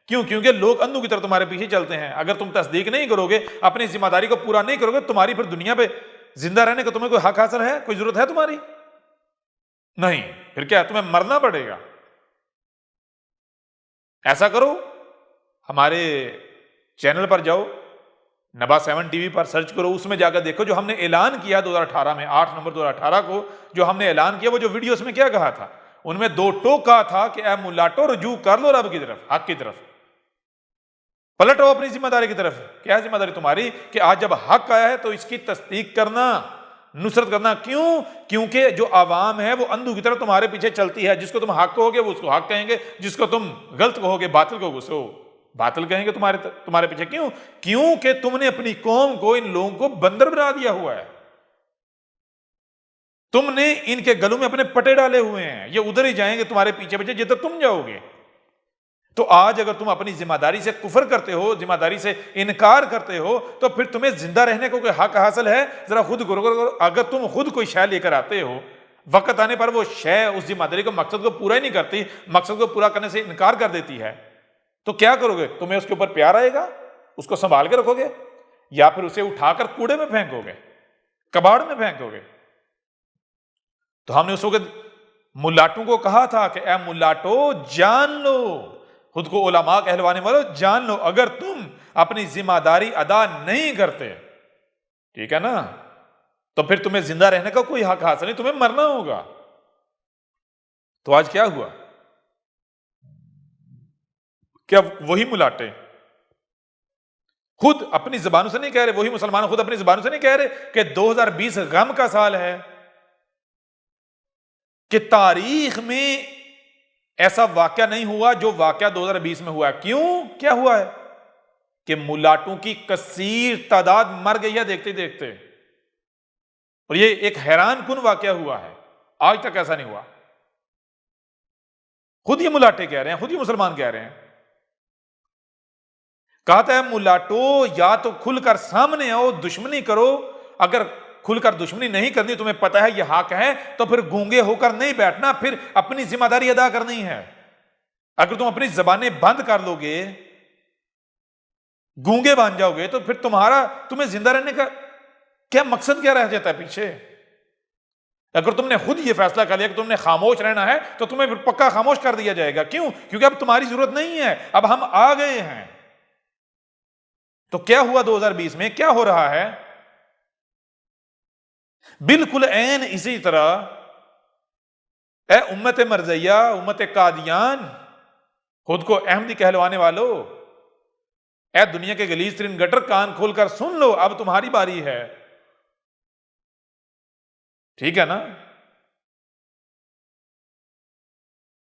کیوں؟ کیونکہ لوگ اندھوں کی طرح تمہارے پیچھے چلتے ہیں. اگر تم تصدیق نہیں کرو گے، اپنی ذمہ داری کو پورا نہیں کرو گے، تمہاری پھر دنیا پہ زندہ رہنے کا تمہیں کوئی حق حاصل ہے؟ کوئی ضرورت ہے تمہاری؟ نہیں. پھر کیا تمہیں مرنا پڑے گا. ایسا کرو، ہمارے چینل پر جاؤ، نبا 7 ٹی وی پر سرچ کرو، اس میں جا کر دیکھو جو ہم نے اعلان کیا 2018 میں، 8 نومبر 2018 کو جو ہم نے اعلان کیا، وہ جو ویڈیوز میں کیا کہا تھا؟ ان میں 2 ٹوک کہا تھا کہ اے ملاٹو رجوع کر لو رب کی طرف، حق کی طرف، پلٹو اپنی ذمہ داری کی طرف. کیا ذمہ داری تمہاری؟ کہ آج جب حق آیا ہے تو اس کی تصدیق کرنا، نصرت کرنا. کیوں؟ کیونکہ جو عوام ہے وہ اندھو کی طرح تمہارے پیچھے چلتی ہے. جس کو تم حق کہو گے وہ اس کو حق کہیں گے، جس کو تم غلط کہو گے، باطل کہو گے، اس کو باطل کہیں گے تمہارے پیچھے. کیوں؟ کیونکہ تم نے اپنی قوم کو، ان لوگوں کو بندر بنا دیا ہوا ہے. تم نے ان کے گلوں میں اپنے پٹے ڈالے ہوئے ہیں، یہ ادھر ہی جائیں گے تمہارے پیچھے پیچھے جدھر تم جاؤ گے. تو آج اگر تم اپنی ذمہ داری سے کفر کرتے ہو، ذمہ داری سے انکار کرتے ہو، تو پھر تمہیں زندہ رہنے کو کوئی حق حاصل ہے؟ ذرا خود غور کرو. اگر تم خود کوئی شے لے کر آتے ہو، وقت آنے پر وہ شے اس ذمہ داری کو، مقصد کو پورا ہی نہیں کرتی، مقصد کو پورا کرنے سے انکار کر دیتی ہے، تو کیا کرو گے؟ تمہیں اس کے اوپر پیار آئے گا؟ اس کو سنبھال کے رکھو گے؟ یا پھر اسے اٹھا کر کوڑے میں پھینکو گے، کباڑ میں پھینکو گے؟ تو ہم نے اس وقت ملاٹوں کو کہا تھا کہ اے ملاٹو جان لو، خود کو علماء کہلوانے والوں جان لو، اگر تم اپنی ذمہ داری ادا نہیں کرتے، ٹھیک ہے نا، تو پھر تمہیں زندہ رہنے کا کوئی حق حاصل نہیں، تمہیں مرنا ہوگا. تو آج کیا ہوا؟ کیا وہی ملاٹے خود اپنی زبانوں سے نہیں کہہ رہے، وہی مسلمان خود اپنی زبانوں سے نہیں کہہ رہے کہ 2020 غم کا سال ہے، کہ تاریخ میں ایسا واقعہ نہیں ہوا جو واقعہ 2020 میں ہوا ہے؟ کیوں؟ کیا ہوا ہے؟ کہ ملاٹوں کی کثیر تعداد مر گئی ہے دیکھتے دیکھتے. اور یہ ایک حیران کن واقعہ ہوا ہے، آج تک ایسا نہیں ہوا. خود یہ ملاٹے کہہ رہے ہیں، خود یہ مسلمان کہہ رہے ہیں. کہتا ہے ملاٹو یا تو کھل کر سامنے آؤ، دشمنی کرو. اگر کھل کر دشمنی نہیں کرنی، تمہیں پتہ ہے یہ حق ہے، تو پھر گونگے ہو کر نہیں بیٹھنا، پھر اپنی ذمہ داری ادا کرنی ہے. اگر تم اپنی زبانیں بند کر لو گے، گونگے بن جاؤ گے، تو پھر تمہیں زندہ رہنے کا کیا مقصد کیا رہ جاتا ہے پیچھے؟ اگر تم نے خود یہ فیصلہ کر لیا کہ تم نے خاموش رہنا ہے، تو تمہیں پھر پکا خاموش کر دیا جائے گا. کیوں؟ کیونکہ اب تمہاری ضرورت نہیں ہے، اب ہم آ گئے ہیں. تو کیا ہوا 2020 میں؟ کیا ہو رہا ہے؟ بالکل عین اسی طرح اے امت مرزیہ، امت قادیان، خود کو احمدی کہلوانے والو، اے دنیا کے غلیظ ترین گٹر، کان کھول کر سن لو، اب تمہاری باری ہے. ٹھیک ہے نا؟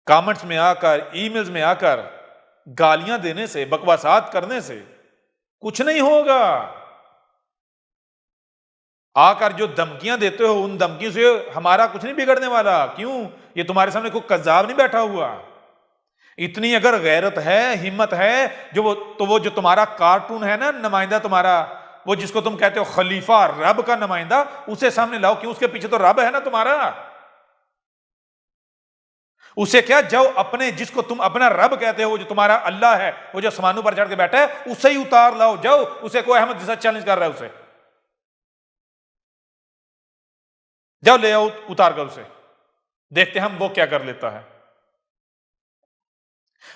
کامنٹس میں آ کر، ای میلز میں آ کر گالیاں دینے سے، بکواسات کرنے سے کچھ نہیں ہوگا. آ کر جو دھمکیاں دیتے ہو، ان دھمکیوں سے ہمارا کچھ نہیں بگڑنے والا. کیوں؟ یہ تمہارے سامنے کوئی کذاب نہیں بیٹھا ہوا. اتنی اگر غیرت ہے، ہمت ہے، تو وہ جو تمہارا کارٹون ہے نا، نمائندہ تمہارا، وہ جس کو تم کہتے ہو خلیفہ، رب کا نمائندہ، اسے سامنے لاؤ. کیوں؟ اس کے پیچھے تو رب ہے نا تمہارا. اسے کیا، جاؤ اپنے، جس کو تم اپنا رب کہتے ہو، جو تمہارا اللہ ہے، وہ جو آسمانوں پر چڑھ کے بیٹھا ہے، اسے ہی اتار لاؤ. جاؤ اسے، کوئی احمد جیسا چیلنج کر رہا ہے اسے، جاؤ لے آؤ اتار کر اسے، دیکھتے ہم وہ کیا کر لیتا ہے.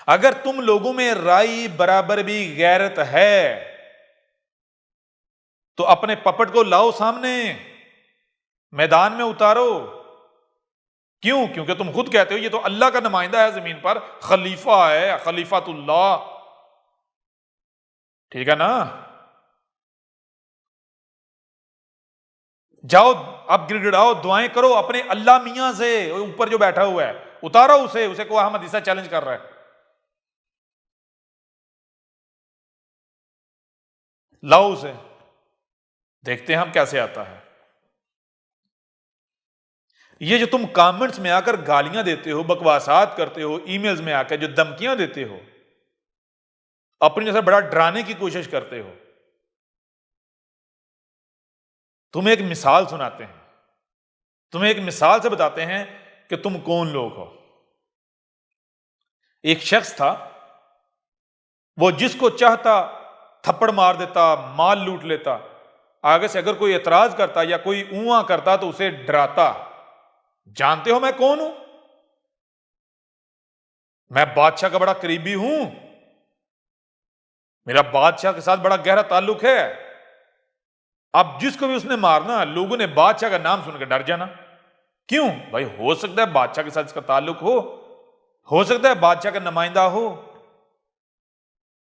اگر تم لوگوں میں رائی برابر بھی غیرت ہے تو اپنے پپٹ کو لاؤ سامنے، میدان میں اتارو. کیوں؟ کیونکہ تم خود کہتے ہو یہ تو اللہ کا نمائندہ ہے زمین پر، خلیفہ ہے، خلیفۃ اللہ. ٹھیک ہے نا؟ جاؤ اب گڑگڑاؤ، دعائیں کرو اپنے اللہ میاں سے، اوپر جو بیٹھا ہوا ہے، اتارو اسے کو احمد عیسیٰ چیلنج کر رہا ہے. لاؤ اسے، دیکھتے ہیں ہم کیسے آتا ہے. یہ جو تم کامنٹس میں آ کر گالیاں دیتے ہو، بکواسات کرتے ہو، ای میلز میں آ کر جو دھمکیاں دیتے ہو، اپنی جیسے بڑا ڈرانے کی کوشش کرتے ہو، تمہیں ایک مثال سناتے ہیں، تمہیں ایک مثال سے بتاتے ہیں کہ تم کون لوگ ہو. ایک شخص تھا، وہ جس کو چاہتا تھپڑ مار دیتا، مال لوٹ لیتا، آگے سے اگر کوئی اعتراض کرتا یا کوئی اونواں کرتا تو اسے ڈراتا، جانتے ہو میں کون ہوں؟ میں بادشاہ کا بڑا قریبی ہوں، میرا بادشاہ کے ساتھ بڑا گہرا تعلق ہے۔ اب جس کو بھی اس نے مارنا، لوگوں نے بادشاہ کا نام سن کے ڈر جانا۔ کیوں بھائی؟ ہو سکتا ہے بادشاہ کے ساتھ اس کا تعلق ہو سکتا ہے بادشاہ کا نمائندہ ہو،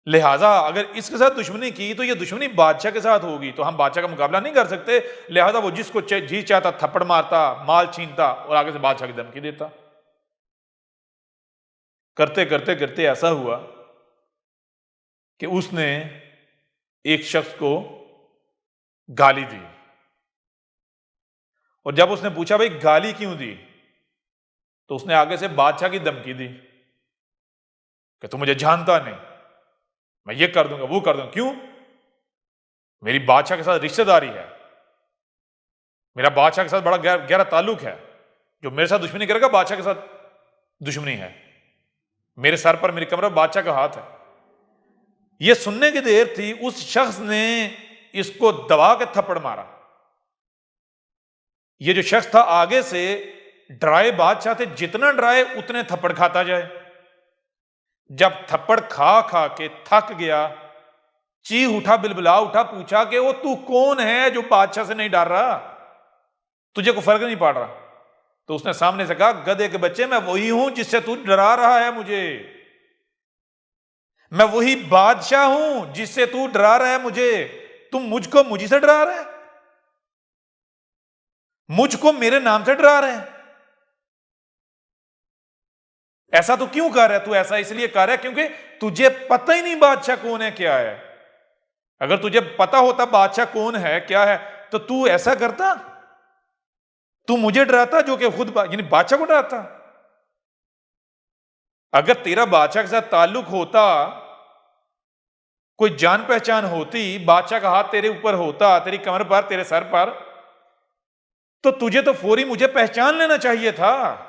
لہٰذا اگر اس کے ساتھ دشمنی کی تو یہ دشمنی بادشاہ کے ساتھ ہوگی، تو ہم بادشاہ کا مقابلہ نہیں کر سکتے، لہٰذا وہ جس کو جی چاہتا تھپڑ مارتا، مال چھینتا اور آگے سے بادشاہ کی دھمکی دیتا۔ کرتے کرتے کرتے ایسا ہوا کہ اس نے ایک شخص کو گالی دی، اور جب اس نے پوچھا بھائی گالی کیوں دی، تو اس نے آگے سے بادشاہ کی دھمکی دی کہ تم مجھے جانتا نہیں، میں یہ کر دوں گا وہ کر دوں گا۔ کیوں؟ میری بادشاہ کے ساتھ رشتہ داری ہے، میرا بادشاہ کے ساتھ بڑا گہرا تعلق ہے، جو میرے ساتھ دشمنی کرے گا بادشاہ کے ساتھ دشمنی ہے، میرے سر پر میری کمر پر بادشاہ کا ہاتھ ہے۔ یہ سننے کی دیر تھی، اس شخص نے اس کو دبا کے تھپڑ مارا۔ یہ جو شخص تھا آگے سے ڈرائے بادشاہ تھے، جتنا ڈرائے اتنے تھپڑ کھاتا جائے۔ جب تھپڑ کھا کھا کے تھک گیا، چیخ اٹھا، بلبلا اٹھا، پوچھا کہ وہ تو کون ہے جو بادشاہ سے نہیں ڈر رہا؟ تجھے کوئی فرق نہیں پڑ رہا؟ تو اس نے سامنے سے کہا، گدھے کے بچے، میں وہی ہوں جس سے تو ڈرا رہا ہے مجھے، میں وہی بادشاہ ہوں جس سے تو ڈرا رہا ہے مجھے۔ تم مجھ کو مجھے سے ڈرا رہے ہیں، مجھ کو میرے نام سے ڈرا رہے ہیں۔ ایسا تو کیوں کر رہا ہے؟ تو ایسا اس لیے کر رہا ہے کیونکہ تجھے پتہ ہی نہیں بادشاہ کون ہے کیا ہے۔ اگر تجھے پتا ہوتا بادشاہ کون ہے کیا ہے تو ایسا کرتا؟ تو مجھے ڈراتا جو کہ خود یعنی بادشاہ کو ڈراتا؟ اگر تیرا بادشاہ کے ساتھ تعلق ہوتا، کوئی جان پہچان ہوتی، بادشاہ کا ہاتھ تیرے اوپر ہوتا، تیری کمر پر، تیرے سر پر، تو تجھے تو فوری مجھے پہچان لینا چاہیے تھا۔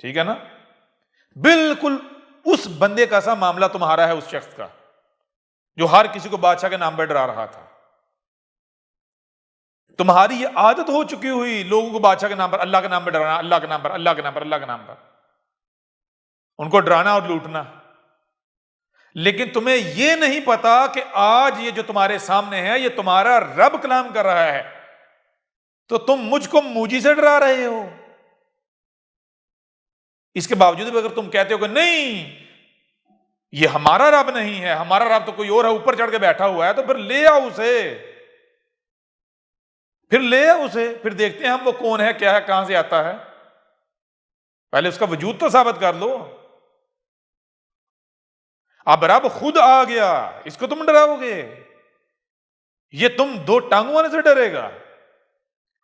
ٹھیک ہے نا؟ بالکل اس بندے کا سا معاملہ تمہارا ہے، اس شخص کا جو ہر کسی کو بادشاہ کے نام پر ڈرا رہا تھا۔ تمہاری یہ عادت ہو چکی ہوئی لوگوں کو بادشاہ کے نام پر، اللہ کے نام پر ڈرانا، اللہ کے نام پر، اللہ کے نام پر، اللہ کے نام پر، ان کو ڈرانا اور لوٹنا۔ لیکن تمہیں یہ نہیں پتا کہ آج یہ جو تمہارے سامنے ہے یہ تمہارا رب کلام کر رہا ہے، تو تم مجھ کو موجی سے ڈرا رہے ہو۔ اس کے باوجود بھی اگر تم کہتے ہو کہ نہیں یہ ہمارا رب نہیں ہے، ہمارا رب تو کوئی اور ہے، اوپر چڑھ کے بیٹھا ہوا ہے، تو پھر لے آؤ اسے، پھر دیکھتے ہیں ہم وہ کون ہے، کیا ہے، کہاں سے آتا ہے۔ پہلے اس کا وجود تو ثابت کر لو۔ اب رب خود آ گیا، اس کو تم ڈراؤ گے؟ یہ تم دو ٹانگوں والے سے ڈرے گا؟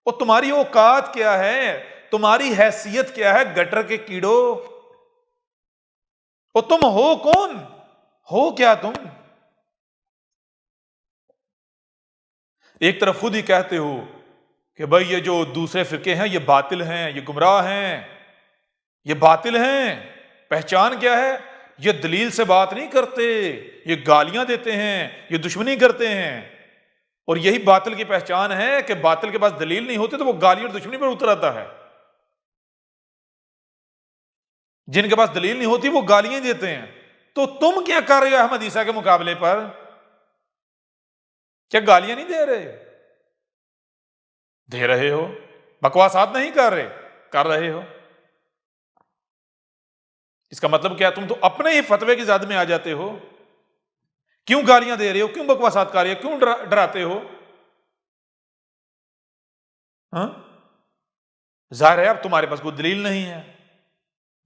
اور تمہاری اوقات کیا ہے، تمہاری حیثیت کیا ہے، گٹر کے کیڑو؟ اور تم ہو کون؟ ہو کیا تم؟ ایک طرف خود ہی کہتے ہو کہ بھائی یہ جو دوسرے فرقے ہیں یہ باطل ہیں، یہ گمراہ ہیں، یہ باطل ہیں۔ پہچان کیا ہے؟ یہ دلیل سے بات نہیں کرتے، یہ گالیاں دیتے ہیں، یہ دشمنی کرتے ہیں، اور یہی باطل کی پہچان ہے کہ باطل کے پاس دلیل نہیں ہوتی تو وہ گالی اور دشمنی پر اتر آتا ہے۔ جن کے پاس دلیل نہیں ہوتی وہ گالیاں دیتے ہیں۔ تو تم کیا کر رہے ہو احمد عیسیٰ کے مقابلے پر؟ کیا گالیاں نہیں دے رہے؟ دے رہے ہو، بکواسات نہیں کر رہے ہو۔ اس کا مطلب کیا؟ تم تو اپنے ہی فتوے کی زد میں آ جاتے ہو۔ کیوں گالیاں دے رہے ہو؟ کیوں بکواسات کر رہے ہو؟ کیوں ڈراتے ہو؟ ہاں، ظاہر ہے اب تمہارے پاس کوئی دلیل نہیں ہے۔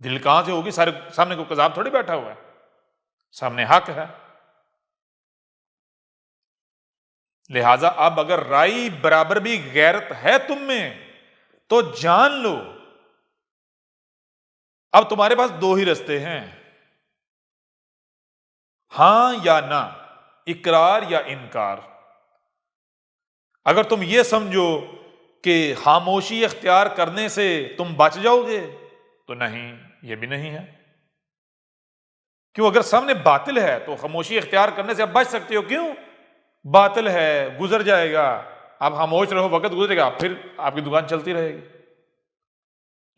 دلیل کہاں سے ہوگی؟ سامنے کوئی قذاب تھوڑی بیٹھا ہوا ہے، سامنے حق ہے۔ لہذا اب اگر رائی برابر بھی غیرت ہے تم میں تو جان لو اب تمہارے پاس دو ہی رستے ہیں، ہاں یا نہ، اقرار یا انکار۔ اگر تم یہ سمجھو کہ خاموشی اختیار کرنے سے تم بچ جاؤ گے تو نہیں، یہ بھی نہیں ہے، کیوں؟ اگر سامنے باطل ہے تو خاموشی اختیار کرنے سے آپ بچ سکتے ہو. کیوں؟ باطل ہے، گزر جائے گا، آپ خاموش رہو، وقت گزرے گا، پھر آپ کی دکان چلتی رہے گی.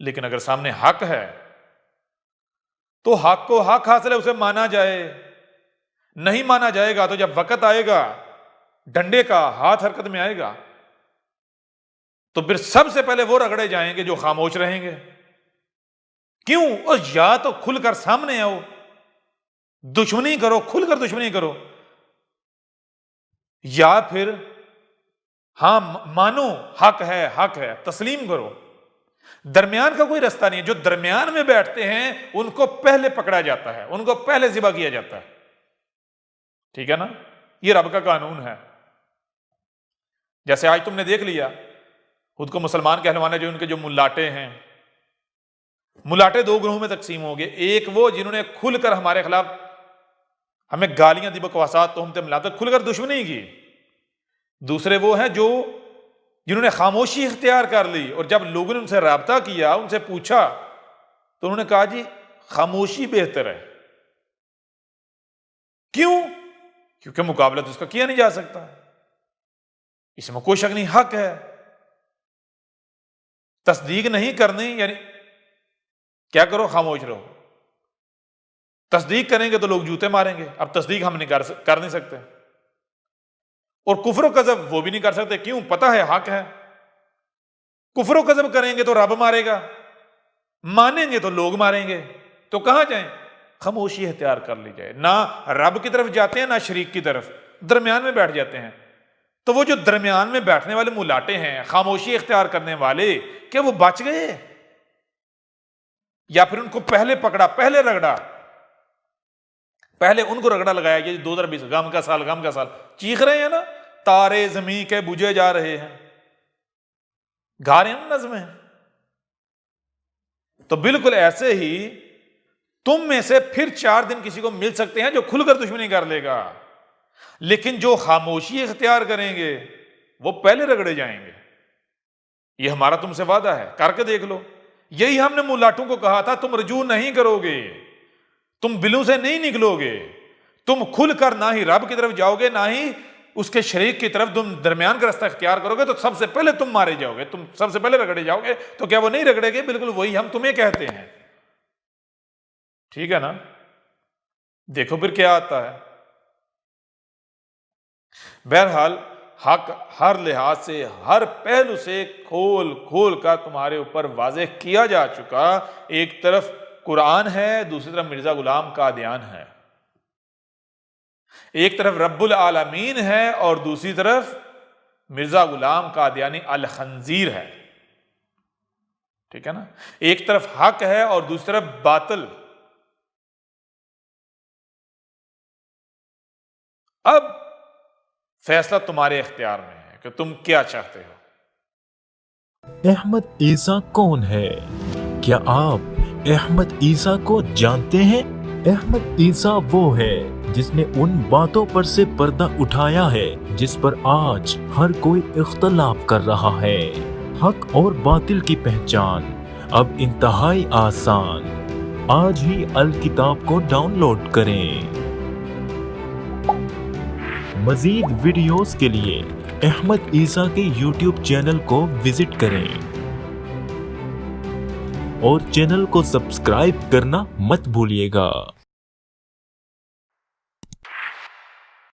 لیکن اگر سامنے حق ہے تو حق کو حق حاصل ہے، اسے مانا جائے. نہیں مانا جائے گا تو جب وقت آئے گا، ڈنڈے کا ہاتھ حرکت میں آئے گا، تو پھر سب سے پہلے وہ رگڑے جائیں گے جو خاموش رہیں گے. کیوں؟ اور یا تو کھل کر سامنے آؤ، دشمنی کرو، کھل کر دشمنی کرو، یا پھر ہاں مانو حق ہے، تسلیم کرو. درمیان کا کوئی رستہ نہیں ہے. جو درمیان میں بیٹھتے ہیں ان کو پہلے پکڑا جاتا ہے، ان کو پہلے ذبح کیا جاتا ہے. ٹھیک ہے نا؟ یہ رب کا قانون ہے. جیسے آج تم نے دیکھ لیا خود کو مسلمان کہلوانے جو ان کے جو ملاٹے ہیں، ملاٹے دو گروہوں میں تقسیم ہو گئے. ایک وہ جنہوں نے کھل کر ہمارے خلاف ہمیں گالیاں دی، بکواسات، تہمتیں ملا کر کھل کر دشمنی کی. دوسرے وہ ہیں جنہوں نے خاموشی اختیار کر لی، اور جب لوگوں نے ان سے رابطہ کیا، ان سے پوچھا، تو انہوں نے کہا جی خاموشی بہتر ہے. کیوں؟ کیونکہ مقابلہ تو اس کا کیا نہیں جا سکتا، اس میں کوئی شک نہیں، حق ہے. تصدیق نہیں کرنی یعنی کیا کرو؟ خاموش رہو. تصدیق کریں گے تو لوگ جوتے ماریں گے. اب تصدیق ہم نہیں کر نہیں سکتے، اور کفر و کذب وہ بھی نہیں کر سکتے. کیوں؟ پتہ ہے حق ہے. کفر و کذب کریں گے تو رب مارے گا، مانیں گے تو لوگ ماریں گے. تو کہاں جائیں؟ خاموشی اختیار کر لی جائے. نہ رب کی طرف جاتے ہیں نہ شریک کی طرف، درمیان میں بیٹھ جاتے ہیں. تو وہ جو درمیان میں بیٹھنے والے ملاٹے ہیں، خاموشی اختیار کرنے والے، کیا وہ بچ گئے؟ یا پھر ان کو پہلے پکڑا، پہلے رگڑا، پہلے ان کو رگڑا لگایا. یہ 2020 غم کا سال، غم کا سال چیخ رہے ہیں نا، تارے زمین کے بجھے جا رہے ہیں، گا رہے ہیں نا نظمیں. تو بالکل ایسے ہی تم میں سے پھر 4 دن کسی کو مل سکتے ہیں جو کھل کر دشمنی کر لے گا، لیکن جو خاموشی اختیار کریں گے وہ پہلے رگڑے جائیں گے. یہ ہمارا تم سے وعدہ ہے، کر کے دیکھ لو. یہی ہم نے ملاٹوں کو کہا تھا، تم رجوع نہیں کرو گے، تم بلوں سے نہیں نکلو گے، تم کھل کر نہ ہی رب کی طرف جاؤ گے نہ ہی اس کے شریک کی طرف. تم درمیان کا راستہ اختیار کرو گے تو سب سے پہلے تم مارے جاؤ گے، تم سب سے پہلے رگڑے جاؤ گے. تو کیا وہ نہیں رگڑے گے؟ بالکل وہی ہم تمہیں کہتے ہیں. ٹھیک ہے نا؟ دیکھو پھر کیا آتا ہے. بہرحال حق ہر لحاظ سے، ہر پہلو سے کھول کھول کر تمہارے اوپر واضح کیا جا چکا. ایک طرف قرآن ہے، دوسری طرف مرزا غلام قادیان ہے. ایک طرف رب العالمین ہے اور دوسری طرف مرزا غلام قادیانی الخنزیر ہے. ٹھیک ہے نا؟ ایک طرف حق ہے اور دوسری طرف باطل. اب فیصلہ تمہارے اختیار میں ہے کہ تم کیا چاہتے ہو. احمد عیسیٰ کون ہے؟ کیا آپ احمد عیسیٰ کو جانتے ہیں؟ احمد عیسیٰ وہ ہے جس نے ان باتوں پر سے پردہ اٹھایا ہے جس پر آج ہر کوئی اختلاف کر رہا ہے. حق اور باطل کی پہچان اب انتہائی آسان. آج ہی الکتاب کو ڈاؤن لوڈ کریں. مزید ویڈیوز کے لیے احمد عیسیٰ کے یوٹیوب چینل کو وزٹ کریں اور چینل کو سبسکرائب کرنا مت بھولیے گا.